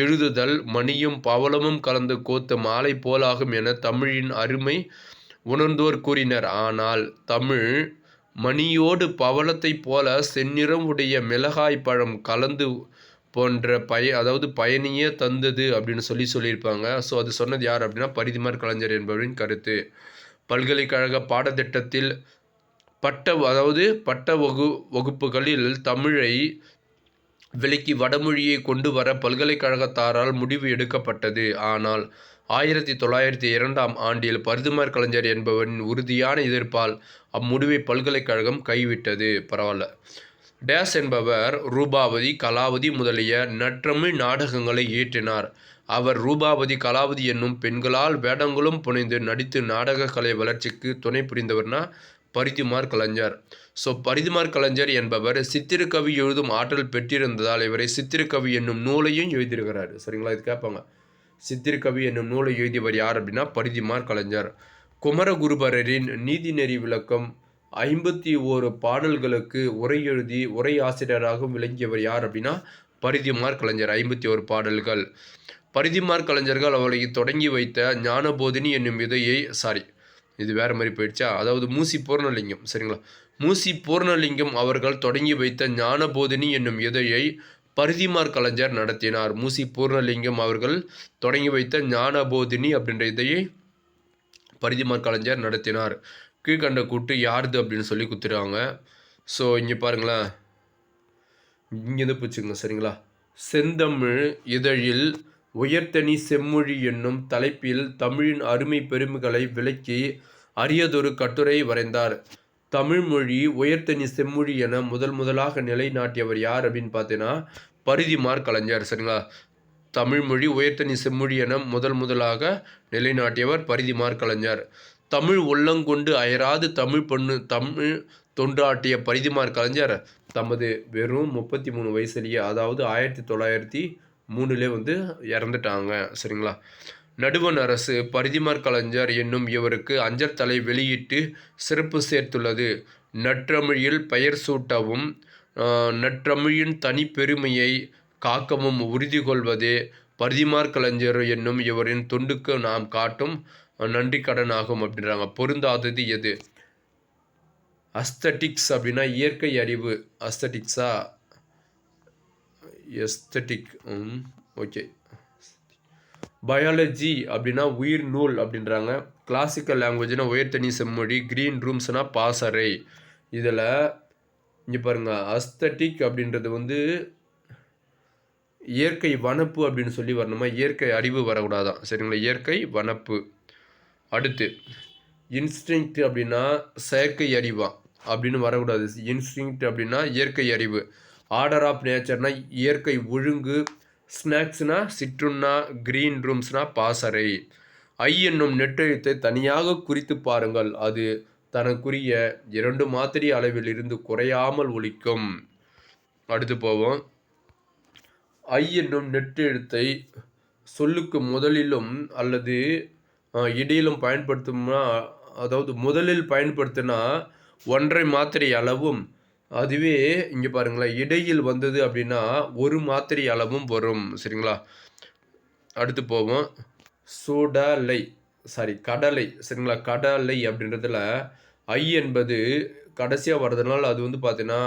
Speaker 1: எழுதுதல் மணியும் பவளமும் கலந்து கோத்த மாலை போலாகும் என தமிழின் அருமை உணர்ந்தோர் கூறினர். ஆனால் தமிழ் மணியோடு பவளத்தை போல செந்நிறம் உடைய மிளகாய் பழம் கலந்து போன்ற அதாவது பயணியே தந்தது அப்படின்னு சொல்லியிருப்பாங்க. ஸோ அது சொன்னது யார் அப்படின்னா பரிதிமாற் கலைஞர் என்பவரின் கருத்து. பல்கலைக்கழக பாடத்திட்டத்தில் பட்ட வகுப்புகளில் தமிழை விலக்கி வடமொழியை கொண்டு வர பல்கலைக்கழகத்தாரால் முடிவு எடுக்கப்பட்டது. ஆனால் 1902ஆம் ஆண்டில் பரிதிமாற் கலைஞர் என்பவரின் உறுதியான எதிர்ப்பால் அம்முடிவை பல்கலைக்கழகம் கைவிட்டது. பரவாயில்ல. டேஸ் என்பவர் ரூபாவதி, கலாவதி முதலிய நற்றமிழ் நாடகங்களை இயற்றினார். அவர் ரூபாவதி, கலாவதி என்னும் பெண்களால் வேடங்களும் புனைந்து நடித்து நாடக கலை வளர்ச்சிக்கு துணை புரிந்தவர்னா பரிதிமாற் கலைஞர். ஸோ பரிதிமாற் கலைஞர் என்பவர் சித்திரக்கவி எழுதும் ஆற்றல் பெற்றிருந்ததால் இவரை சித்திரக்கவி என்னும் நூலையும் எழுதியிருக்கிறார். சரிங்களா? இது கேட்பாங்க. சித்திரக்கவி என்னும் நூலை எழுதியவர் யார் அப்படின்னா பரிதிமாற் கலைஞர். குமரகுருபரரின் நீதிநெறி விளக்கம் 51 பாடல்களுக்கு உரை எழுதி உரை ஆசிரியராகவும் விளங்கியவர் யார் அப்படின்னா பரிதிமாற் கலைஞர். 51 பாடல்கள். பரிதிமாற் கலைஞர்கள் அவளை தொடங்கி வைத்த ஞானபோதினி என்னும் விதையை இது வேறு மாதிரி போயிடுச்சா, அதாவது மூசி பூர்ணலிங்கம். சரிங்களா? மூசி பூர்ணலிங்கம் அவர்கள் தொடங்கி வைத்த ஞானபோதினி என்னும் இதழை பரிதிமாற் கலைஞர் நடத்தினார். மூசி பூர்ணலிங்கம் அவர்கள் தொடங்கி வைத்த ஞானபோதினி அப்படின்ற இதையை பரிதிமாற் கலைஞர் நடத்தினார். கீழ்கண்ட கூட்டு யாருது அப்படின்னு சொல்லி குத்துறாங்க. ஸோ இங்கே பாருங்களேன், இங்கேருந்து பிடிச்சிங்க. சரிங்களா? செந்தமிழ் இதழில் உயர்த்தனி செம்மொழி என்னும் தலைப்பில் தமிழின் அருமை பெருமைகளை விளக்கி அரியதொரு கட்டுரை வரைந்தார். தமிழ்மொழி உயர்த்தனி செம்மொழி என முதலாக நிலைநாட்டியவர் யார் அப்படின்னு பார்த்தீங்கன்னா பரிதிமாற் கலைஞர். சரிங்களா? தமிழ்மொழி உயர்த்தனி செம்மொழி என முதலாக நிலைநாட்டியவர் பரிதிமாற் கலைஞர். தமிழ் உள்ளங்கொண்டு அயராது தமிழ் தொண்டாட்டிய பரிதிமாற் கலைஞர் தமது வெறும் 33 வயசுலேயே, அதாவது 1903 இறந்துட்டாங்க. சரிங்களா? நடுவண் அரசு பரிதிமாற் கலைஞர் என்னும் இவருக்கு அஞ்சல் தலை வெளியிட்டு சிறப்பு சேர்த்துள்ளது. நற்றமிழில் பெயர் சூட்டவும் நற்றமிழின் தனிப்பெருமையை காக்கவும் உறுதி கொள்வதே பரிதிமாற் கலைஞர் என்னும் இவரின் தொண்டுக்கு நாம் காட்டும் நன்றி கடன் ஆகும் அப்படின்றாங்க. பொருந்தாதது எது? அஸ்தட்டிக்ஸ் அப்படின்னா இயற்கை அறிவு. Aesthetic okay. பயாலஜி அப்படின்னா உயிர் நூல் அப்படின்றாங்க. கிளாசிக்கல் லாங்குவேஜ்னா உயர்த்தனி செம்மொழி. க்ரீன் ரூம்ஸ்னா பாசறை. இதில் இங்கே பாருங்கள், அஸ்தட்டிக் அப்படின்றது இயற்கை வனப்பு அப்படின்னு சொல்லி வரணுமா, இயற்கை அறிவு வரக்கூடாதான். சரிங்களா? இயற்கை வனப்பு. அடுத்து இன்ஸ்டிங்க்ட் அப்படின்னா செயற்கை அறிவா அப்படின்னு வரக்கூடாது. இன்ஸ்டிங்க்ட் அப்படின்னா இயற்கை அறிவு. ஆர்டர் ஆஃப் நேச்சர்னா இயற்கை ஒழுங்கு. ஸ்நாக்ஸ்னா சிற்றுண்ணா. க்ரீன் ரூம்ஸ்னா பாசறை. ஐ என்னும் நெட்டெழுத்தை தனியாக குறித்து பாருங்கள், அது தனக்குரிய 2 மாத்திரை அளவில் இருந்து குறையாமல் ஒலிக்கும். அடுத்து போவோம். ஐ என்னும் நெட்டெழுத்தை சொல்லுக்கு முதலிலும் அல்லது இடையிலும் பயன்படுத்தும்னா, அதாவது முதலில் பயன்படுத்தினா 1.5 மாத்திரை அளவும், அதுவே இங்கே பாருங்களேன் இடையில் வந்தது அப்படின்னா 1 மாத்திரை அளவும் வரும். சரிங்களா? அடுத்து போவோம். கடலை. சரிங்களா? கடலை அப்படின்றதுல ஐ என்பது கடைசியாக வர்றதுனால அது வந்து பார்த்தீங்கன்னா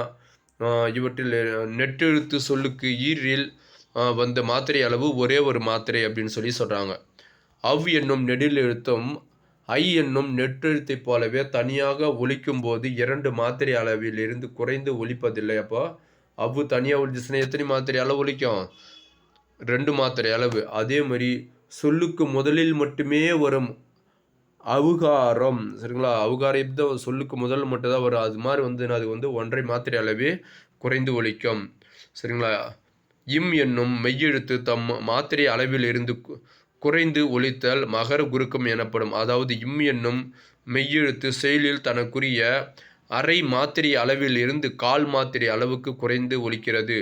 Speaker 1: இவற்றில் நெட்டெழுத்து சொல்லுக்கு ஈரில் வந்த மாத்திரை அளவு ஒரே ஒரு மாத்திரை அப்படின்னு சொல்லி சொல்கிறாங்க. அவ் என்னும் நெடில் எழுத்தும் ஐ என்னும் நெட்டெழுத்தைப் போலவே தனியாக ஒலிக்கும் போது 2 மாத்திரை அளவில் இருந்து குறைந்து ஒலிப்பதில்லை. அப்போ அவ்வு தனியாக ஒலிச்சுன்னா எத்தனை மாத்திரை அளவு ஒலிக்கும்? 2 மாத்திரை அளவு. அதே மாதிரி சொல்லுக்கு முதலில் மட்டுமே வரும் அவுகாரம். சரிங்களா? அவுகாரம் தான் சொல்லுக்கு முதல் மட்டும் தான் வரும். அது மாதிரி வந்து அது வந்து 1.5 மாத்திரை அளவே குறைந்து ஒலிக்கும். சரிங்களா? இம் என்னும் மெய்யெழுத்து தம் மாத்திரை அளவில் இருந்து குறைந்து ஒலித்தல் மகர குறுக்கம் எனப்படும். அதாவது இம் என்னும் மெய்யெழுத்து செயலில் தனக்குரிய அரை மாத்திரை அளவில் இருந்து 1/4 மாத்திரை அளவுக்கு குறைந்து ஒலிக்கிறது.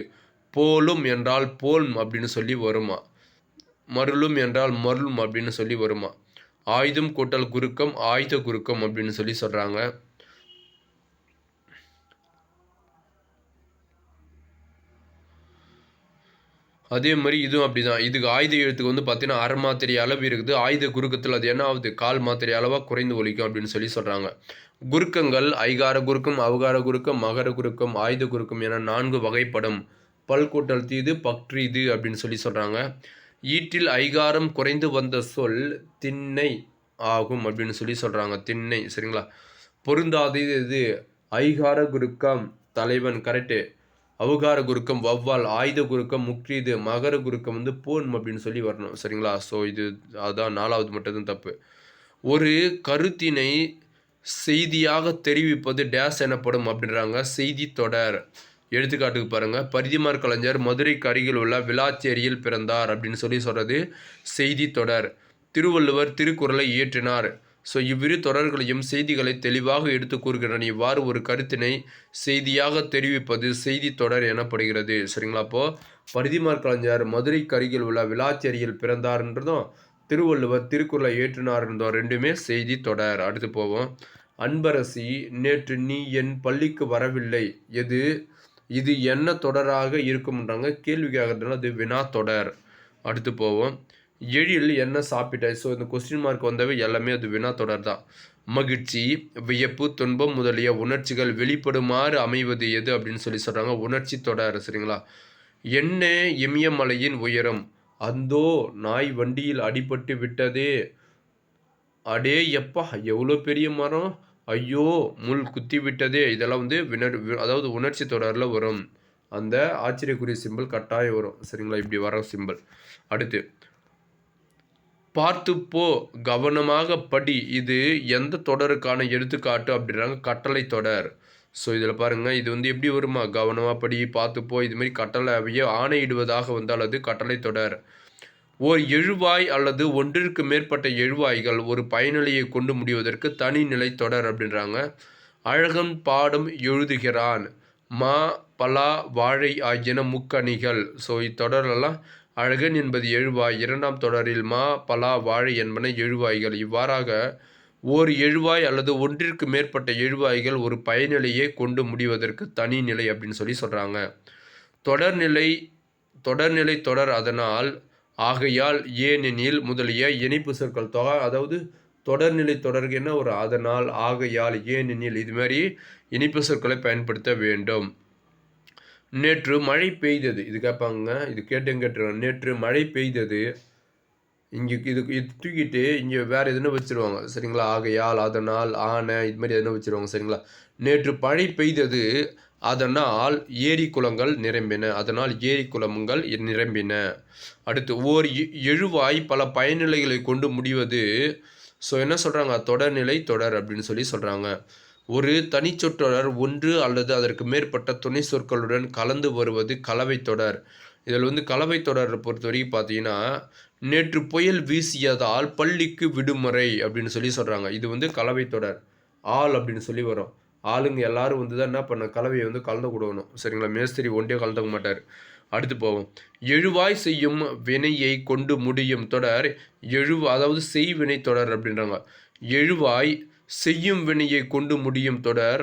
Speaker 1: போலும் என்றால் போல்ம் அப்படின்னு சொல்லி வருமா. மருளும் என்றால் மருளும் அப்படின்னு சொல்லி வருமா. ஆயுதம் கூட்டல் குறுக்கம் ஆயுத குறுக்கம் அப்படின்னு சொல்லி சொல்கிறாங்க. அதே மாதிரி இதுவும் அப்படி தான். இதுக்கு ஆயுத எழுத்துக்கு வந்து பார்த்தீங்கன்னா 1/2 மாத்திரை அளவு இருக்குது. ஆயுத குறுக்கத்தில் அது என்ன ஆகுது? 1/4 மாத்திரை அளவாக குறைந்து ஒலிக்கும் அப்படின்னு சொல்லி சொல்கிறாங்க. குறுக்கங்கள் ஐகார குறுக்கம், அவகார குறுக்கம், மகர குறுக்கம், ஆயுத குறுக்கம் என 4 வகைப்படும். பல்கூட்டல் தீது பற்றீது அப்படின்னு சொல்லி சொல்கிறாங்க. ஈட்டில் ஐகாரம் குறைந்து வந்த சொல் திண்ணை ஆகும் அப்படின்னு சொல்லி சொல்கிறாங்க. திண்ணை. சரிங்களா? பொருந்தாதது இது ஐகார குறுக்கம் தலைவன் கரெக்டு. அவகார குறுக்கம் வௌவால், ஆயுத குறுக்கம் முக்ரீது, மகர குறுக்கம் வந்து போன் அப்படின்னு சொல்லி வரணும். சரிங்களா? ஸோ இது அதான் 4வது மட்டும் தப்பு. ஒரு கருத்தினை செய்தியாக தெரிவிப்பது டேஸ் எனப்படும் அப்படின்றாங்க. செய்தி தொடர். எடுத்துக்காட்டுக்கு பாருங்கள். பரிதிமார் கலைஞர் மதுரைக்கு அருகில் உள்ள விளாச்சேரியில் பிறந்தார் அப்படின்னு சொல்லி சொல்கிறது செய்தி தொடர். திருவள்ளுவர் திருக்குறளை இயற்றினார். ஸோ இவ்விரு தொடர்களையும் செய்திகளை தெளிவாக எடுத்து கூறுகின்றன. இவ்வாறு ஒரு கருத்தினை செய்தியாக தெரிவிப்பது செய்தி தொடர் எனப்படுகிறது. சரிங்களா? அப்போது பரிதிமார் கலைஞர் மதுரைக்கு அருகில் உள்ள விளாச்சேரியில் பிறந்தார்ன்றதும் திருவள்ளுவர் திருக்குறளை ஏற்றினார் இருந்தோம் ரெண்டுமே செய்தி தொடர். அடுத்து போவோம். அன்பரசி நேற்று நீ என் பள்ளிக்கு வரவில்லை. இது என்ன தொடராக இருக்கும்ன்றாங்க. கேள்வி கேட்கறதுனால அது வினா தொடர். அடுத்து போவோம். எழில் என்ன சாப்பிட்டாய். ஸோ இந்த கொஸ்டின் மார்க் வந்தவை எல்லாமே அது வினா தொடர் தான். மகிழ்ச்சி வியப்பு துன்பம் முதலிய உணர்ச்சிகள் வெளிப்படுமாறு அமைவது எது அப்படின்னு சொல்லி சொல்கிறாங்க. உணர்ச்சி தொடர். சரிங்களா? என்ன இமயமலையின் உயரம். அந்தோ நாய் வண்டியில் அடிபட்டு விட்டதே. அடே எப்பா எவ்வளோ பெரிய மரம். ஐயோ முள் குத்தி விட்டதே. இதெல்லாம் வந்து அதாவது உணர்ச்சி தொடரில் வரும். அந்த ஆச்சரியக்குரிய சிம்பிள் கட்டாயம் வரும். சரிங்களா? இப்படி வர சிம்பிள். அடுத்து பார்த்துப்போ கவனமாக படி. இது எந்த தொடருக்கான எடுத்துக்காட்டு அப்படின்றாங்க. கட்டளை தொடர். ஸோ இதில் பாருங்கள். இது வந்து எப்படி வருமா? கவனமாக படி பார்த்துப்போ இதுமாரி கட்டளையே ஆணையிடுவதாக வந்தால் அது கட்டளை தொடர். ஓர் எழுவாய் அல்லது ஒன்றிற்கு மேற்பட்ட எழுவாய்கள் ஒரு பயனிலையை கொண்டு முடிவதற்கு தனிநிலை தொடர் அப்படின்றாங்க. அழகன் பாடம் எழுதுகிறான். மா பலா வாழை ஆகியன முக்கணிகள். ஸோ இத்தொடரெல்லாம் அழகன் என்பது எழுவாய். 2ஆம் தொடரில் மா பலா வாழை என்பன எழுவாய்கள். இவ்வாறாக ஓர் எழுவாய் அல்லது ஒன்றிற்கு மேற்பட்ட எழுவாய்கள் ஒரு பயனிலையை கொண்டு முடிவதற்கு தனிநிலை அப்படின்னு சொல்லி சொல்கிறாங்க. தொடர்நிலை தொடர் அதனால் ஆகையால் ஏனெனில் முதலிய இணைப்பு சொற்கள் அதாவது தொடர்நிலை தொடர்கு என்ன ஒரு அதனால் ஆகையால் ஏனெனில் இது மாதிரி இணைப்பு சொற்களை பயன்படுத்த வேண்டும். நேற்று மழை பெய்தது. இது கேட்பாங்க. இது கேட்டுருவாங்க. நேற்று மழை பெய்தது. இங்கே இது தூக்கிட்டு இங்கே வேறு எதுனா வச்சுருவாங்க. சரிங்களா? ஆகையால் அதனால் ஆன இது மாதிரி எதுனா வச்சுருவாங்க. சரிங்களா? நேற்று மழை பெய்தது. அதனால் ஏரி குளங்கள் நிரம்பின. அதனால் ஏரி குளங்கள் நிரம்பின. அடுத்து ஓர் எழுவாய் பல பயனிலைகளை கொண்டு முடிவது. ஸோ என்ன சொல்கிறாங்க? தொடர்நிலை தொடர் அப்படின்னு சொல்லி சொல்கிறாங்க. ஒரு தனிச்சொற்றொடர் ஒன்று அல்லது அதற்கு மேற்பட்ட துணை சொற்களுடன் கலந்து வருவது கலவை தொடர். இதில் வந்து கலவை தொடரை பொறுத்த வரைக்கும் பார்த்தீங்கன்னா நேற்று புயல் வீசியதால் பள்ளிக்கு விடுமுறை அப்படின்னு சொல்லி சொல்கிறாங்க. இது வந்து கலவை தொடர். ஆள் அப்படின்னு சொல்லி வரும். ஆளுங்க எல்லாரும் வந்து தான் என்ன பண்ண கலவையை வந்து கலந்து கொடுக்கணும். சரிங்களா? மேஸ்திரி ஒன்றே கலந்துக்க மாட்டார். அடுத்து போவோம். எழுவாய் செய்யும் வினையை கொண்டு முடியும் தொடர் அதாவது செய்வினை தொடர் அப்படின்றாங்க. எழுவாய் செய்யும் வினையை கொண்டு முடியும் தொடர்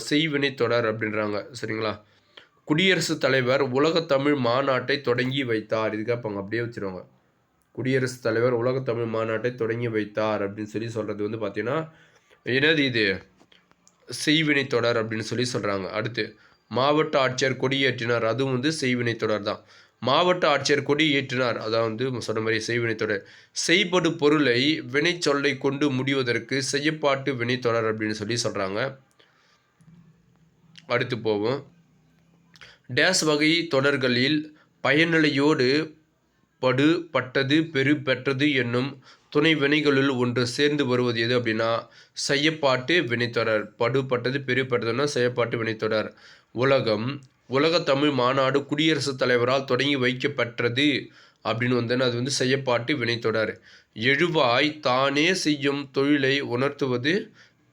Speaker 1: செய்வினை தொடர் அப்படின்றாங்க. சரிங்களா? குடியரசுத் தலைவர் உலகத் தமிழ் மாநாட்டை தொடங்கி வைத்தார். இது கேட்பாங்க, அப்படியே வச்சுருவாங்க. குடியரசுத் தலைவர் உலகத் தமிழ் மாநாட்டை தொடங்கி வைத்தார் அப்படின்னு சொல்லி சொல்கிறது வந்து பார்த்தீங்கன்னா, என்னது இது? செய்வினை தொடர் அப்படின்னு சொல்லி சொல்கிறாங்க. அடுத்து மாவட்ட ஆட்சியர் கொடியேற்றினார். அதுவும் வந்து செய்வினை தொடர் தான். மாவட்ட ஆட்சியர் கொடி ஏற்றினார். அதான் வந்து சொன்ன மாதிரி செய்வினை தொடர். செய்படு பொருளை வினை சொல்லை கொண்டு முடிவதற்கு செய்யப்பாட்டு வினை தொடர் அப்படின்னு சொல்லி சொல்கிறாங்க. அடுத்து போவோம். டேஸ் வகை தொடர்களில் பயனிலையோடு படு பட்டது பெரு பெற்றது என்னும் துணை வினைகளுள் ஒன்று சேர்ந்து வருவது எது அப்படின்னா செய்யப்பாட்டு வினைத்தொடர். படு பட்டது பெரு பெற்றதுன்னா செய்யப்பாட்டு வினைத்தொடர். உலக தமிழ் மாநாடு குடியரசுத் தலைவரால் தொடங்கி வைக்கப்பட்டது அப்படின்னு வந்தேன்னா அது வந்து செய்யப்பாட்டு வினைத்தொடர். எழுவாய் தானே செய்யும் தொழிலை உணர்த்துவது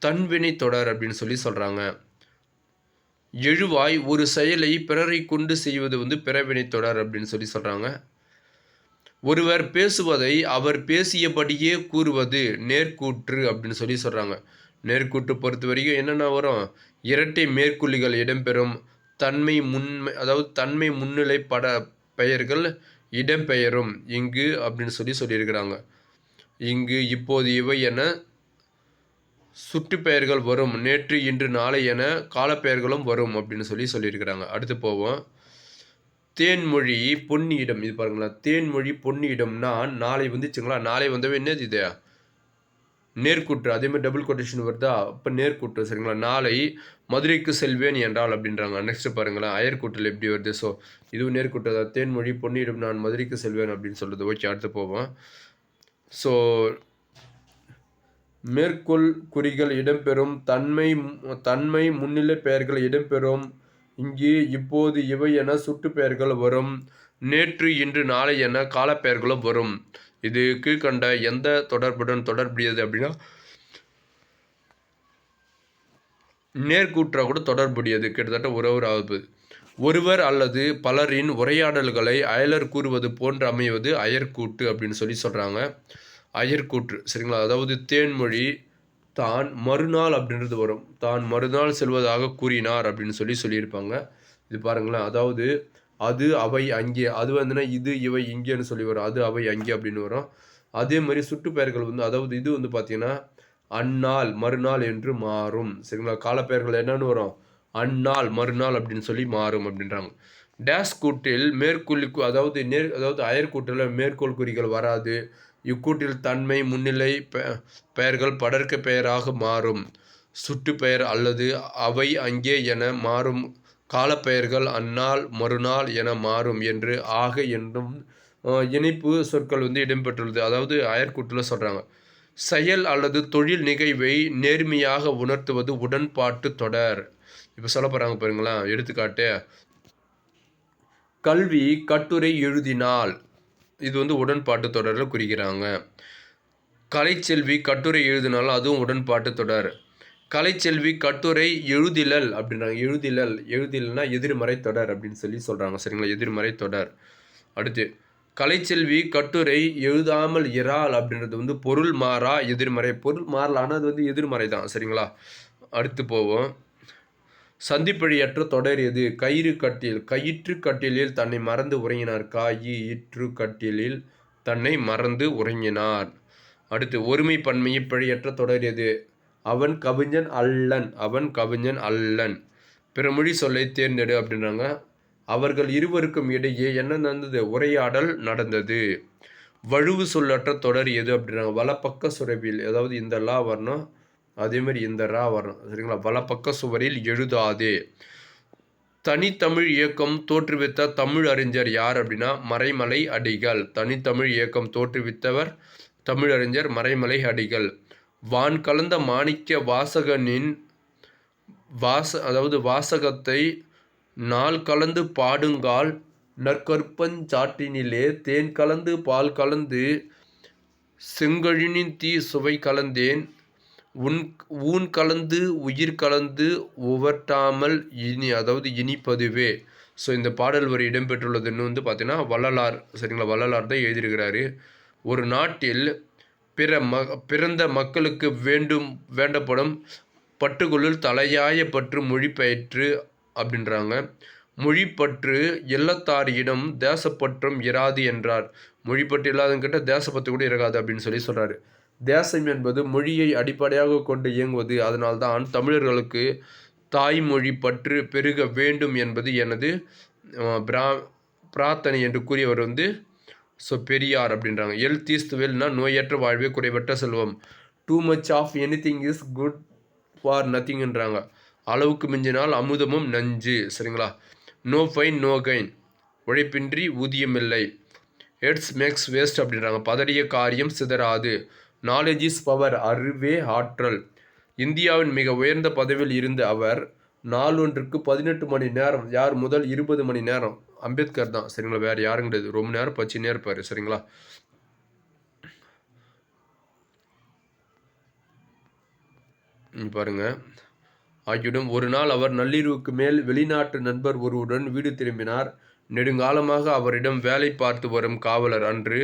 Speaker 1: தன்வினை தொடர் அப்படின்னு சொல்லி சொல்கிறாங்க. எழுவாய் ஒரு செயலை பிறரை கொண்டு செய்வது வந்து பிறவினை தொடர் அப்படின்னு சொல்லி சொல்கிறாங்க. ஒருவர் பேசுவதை அவர் பேசியபடியே கூறுவது நேர்கூற்று அப்படின்னு சொல்லி சொல்கிறாங்க. நேர்கூற்று பொறுத்த வரைக்கும் என்னென்ன வரும்? இரட்டை மேற்குள்ளிகள் இடம்பெறும். தன்மை முன்னிலை பட பெயர்கள் இடம்பெயரும் இங்கு அப்படின்னு சொல்லியிருக்கிறாங்க. இங்கு இப்போது இவை என சுட்டு பெயர்கள் வரும். நேற்று இன்று நாளை என காலப்பெயர்களும் வரும் அப்படின்னு சொல்லியிருக்கிறாங்க. அடுத்து போவோம். தேன்மொழி பொன்னியிடம். இது பாருங்களா, தேன்மொழி பொன்னியிடம்னா நாளை வந்துச்சுங்களா, நாளை வந்தவே என்னது இது? நேர்கூற்று. அதேமாதிரி டபுள் கொட்டேஷன் வருதா, அப்போ நேர்கூற்று. சரிங்களா? நாளை மதுரைக்கு செல்வேன் என்றால் அப்படின்றாங்க. நெக்ஸ்ட் பாருங்களேன், அயர்கூற்றில் எப்படி வருது. ஸோ இதுவும் நேர்கூற்று தான். தேன்மொழி பொன்னியிடம் நான் மதுரைக்கு செல்வேன் அப்படின்னு சொல்கிறது. ஓகே, அடுத்து போவோம். ஸோ மேற்கோள் குறிகள் இடம்பெறும். தன்மை முன்னிலை பெயர்கள் இடம்பெறும். இங்கு இப்போது இவை என சுட்டு பெயர்கள் வரும். நேற்று இன்று நாளை என காலப்பெயர்களும் வரும். இது கீழ்கண்ட எந்த தொடர்புடன் தொடர்புடையது அப்படின்னா நேர்கூற்றாக கூட தொடர்புடையது. கிட்டத்தட்ட உறவு. ஒருவர் அல்லது பலரின் உரையாடல்களை அயலர் கூறுவது போன்று அமைவது அயர்கூட்டு அப்படின்னு சொல்கிறாங்க. அயர்கூற்று. சரிங்களா? அதாவது தேன்மொழி தான் மறுநாள் அப்படின்றது வரும். தான் மறுநாள் செல்வதாக கூறினார் அப்படின்னு சொல்லியிருப்பாங்க. இது பாருங்களேன், அதாவது அது அவை அங்கே, அது வந்துன்னா இது இவை இங்கேன்னு சொல்லி வரும். அது அவை அங்கே அப்படின்னு வரும். அதே மாதிரி சுட்டுப்பெயர்கள் வந்து அதாவது இது வந்து பார்த்தீங்கன்னா அந்நாள் மறுநாள் என்று மாறும். சரிங்களா? காலப்பெயர்கள் என்னன்னு வரும்? அந்நாள் மறுநாள் அப்படின்னு சொல்லி மாறும் அப்படின்றாங்க. டேஸ் கூட்டில் மேற்கொள்ளி அதாவது அயற்கூட்டில் மேற்கோள் குறிகள் வராது. இக்கூட்டில் தன்மை முன்னிலை பெயர்கள் படர்க்க பெயராக மாறும். சுட்டு பெயர் அல்லது அவை அங்கே என மாறும். காலப்பெயர்கள் அந்நாள் மறுநாள் என மாறும் என்று ஆக என்றும் இணைப்பு சொற்கள் வந்து இடம்பெற்றுள்ளது. அதாவது அயற்கூட்டில் சொல்கிறாங்க. செயல் அல்லது தொழில் நிகழ்வை நேர்மையாக உணர்த்துவது உடன்பாட்டு தொடர். இப்போ சொல்ல போகிறாங்க பாருங்களேன். எடுத்துக்காட்டு, கல்வி கட்டுரை எழுதினால், இது வந்து உடன்பாட்டு தொடரில் குறிக்கிறாங்க. கலைச்செல்வி கட்டுரை எழுதினாலும் அதுவும் உடன்பாட்டு தொடர். கலைச்செல்வி கட்டுரை எழுதிலல் அப்படின்றாங்க. எழுதிலல்னா எதிர்மறை தொடர் அப்படின்னு சொல்கிறாங்க. சரிங்களா? எதிர்மறை தொடர். அடுத்து கலைச்செல்வி கட்டுரை எழுதாமல் இறால் அப்படின்றது வந்து பொருள் மாறா எதிர்மறை. பொருள் மாறலான அது வந்து எதிர்மறை தான். சரிங்களா? அடுத்து போவோம். சந்திப்பழியற்ற தொடர் எது? கயிற்று கட்டிலில் தன்னை மறந்து உறங்கினார். ஈற்று கட்டிலில் தன்னை மறந்து உறங்கினார். அடுத்து ஒருமை பன்மையை பிழையற்ற தொடர் எது? அவன் கவிஞன் அல்லன். பிறமொழி சொல்லை தேர்ந்தெடு அப்படின்றாங்க. அவர்கள் இருவருக்கும் இடையே என்ன நடந்தது? உரையாடல் நடந்தது. வழுவு சொல்லற்ற தொடர் எது அப்படின்றாங்க. வலப்பக்க சுரவில், அதாவது இந்த லா வரணும், அதேமாதிரி இந்த ரா வரணும். சரிங்களா? வலப்பக்க சுவரில் எழுதாதே. தனித்தமிழ் இயக்கம் தோற்றுவித்த தமிழ் அறிஞர் யார் அப்படின்னா மறைமலை அடிகள். தனித்தமிழ் இயக்கம் தோற்றுவித்தவர் தமிழறிஞர் மறைமலை அடிகள். வான் கலந்த மாணிக்க வாசகனின் வாசகத்தை நாள் கலந்து பாடுங்கால் நற்கற்பஞ்சாற்றினிலே தேன் கலந்து பால் கலந்து செங்கழினின் தீ சுவை கலந்தேன் ஊன் கலந்து உயிர் கலந்து உவட்டாமல் இனிப்பதுவே. ஸோ இந்த பாடல் வரி இடம்பெற்றுள்ளதுன்னு வந்து பார்த்தீங்கன்னா வள்ளலார். சரிங்களா? வள்ளலார் தான் எழுதியிருக்கிறாரு. ஒரு நாட்டில் பிறந்த மக்களுக்கு வேண்டப்படும் பற்றுகளுள் தலையாய பற்று மொழிப்பயிற்று அப்படின்றாங்க. மொழிப்பற்று இல்லத்தாரியிடம் தேசப்பற்றும் இராது என்றார். மொழிப்பற்று இல்லாதவங்கிட்ட தேசப்பற்று கூட இருக்காது அப்படின்னு சொல்கிறாரு. தேசம் என்பது மொழியை அடிப்படையாக கொண்டு இயங்குவது. அதனால்தான் தமிழர்களுக்கு தாய்மொழி பற்று பெருக வேண்டும் என்பது எனது பிரார்த்தனை என்று கூறியவர் பெரியார் அப்படின்றாங்க. ஹெல்த் இஸ் வெல்னா நோயற்ற வாழ்வே குறைவற்ற செல்வம். Too much of anything is good for நத்திங்ன்றாங்க. அளவுக்கு மிஞ்சினால் அமுதமும் நஞ்சு. சரிங்களா? நோ ஃபைன் நோ கைன், உழைப்பின்றி ஊதியம் இல்லை. எட்ஸ் மேக்ஸ் வேஸ்ட் அப்படின்றாங்க. பதறிய காரியம் சிதறாது. நாலேஜ் இஸ் பவர், அறிவே ஆற்றல். இந்தியாவின் மிக உயர்ந்த பதவியில் இருந்த அவர் நாளொன்றுக்கு 18 மணி நேரம், யார் முதல் 20 மணி நேரம் அம்பேத்கர் தான். சரிங்களா? வேறு யாரும் கிடையாது. ரொம்ப நேரம் பச்சினே இருப்பார். சரிங்களா? பாருங்க. ஆகியோடும் ஒரு நாள் அவர் நள்ளிரவுக்கு மேல் வெளிநாட்டு நண்பர் ஒருவருடன் வீடு திரும்பினார். நெடுங்காலமாக அவரிடம் வேலை பார்த்து வரும் காவலர் அன்று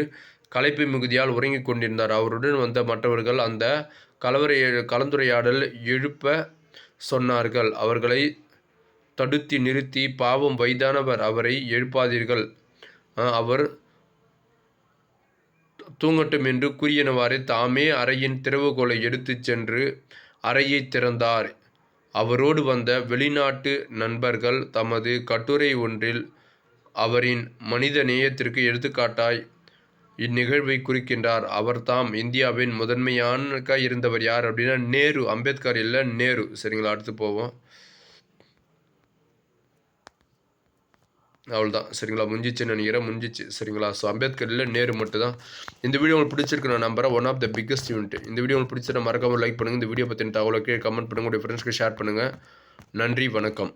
Speaker 1: களைப்பு மிகுதியால் உறங்கிக் கொண்டிருந்தார். அவருடன் வந்த மற்றவர்கள் அந்த கலந்துரையாடல் எழுப்ப சொன்னார்கள். அவர்களை தடுத்து நிறுத்தி, பாவம் வயதானவர், அவரை எழுப்பாதீர்கள், அவர் தூங்கட்டும் என்று கூறியனவாறே தாமே அறையின் திறவுகோலை எடுத்துச் சென்று அறையை திறந்தார். அவரோடு வந்த வெளிநாட்டு நண்பர்கள் தமது கட்டுரை ஒன்றில் அவரின் மனித நேயத்திற்கு எடுத்துக்காட்டாய் இந்நிகழ்வை குறிக்கின்றார். அவர்தாம் இந்தியாவின் முதன்மையான இருந்தவர். யார் அப்படின்னா நேரு. அம்பேத்கர் இல்லை, நேரு. சரிங்களா? அடுத்து போவோம். அவ்வளோதான். சரிங்களா? முடிஞ்சிச்சுன்னு நினைக்கிறேன். முடிஞ்சிச்சு. சரிங்களா? ஸோ அம்பேத்கர் இல்லை, நேரு மட்டும் தான். இந்த வீடியோ உங்களுக்கு பிடிச்சிருக்கு நான் நம்புறேன். One of the biggest unit. இந்த வீடியோ உங்களுக்கு பிடிச்சிருந்தா மறக்காமல் லைக் பண்ணுங்கள். இந்த வீடியோ பற்றின தகவலுக்கு கமெண்ட் பண்ணுங்கள். உங்களுடைய ஃப்ரெண்ட்ஸ்க்கு ஷேர் பண்ணுங்கள். நன்றி, வணக்கம்.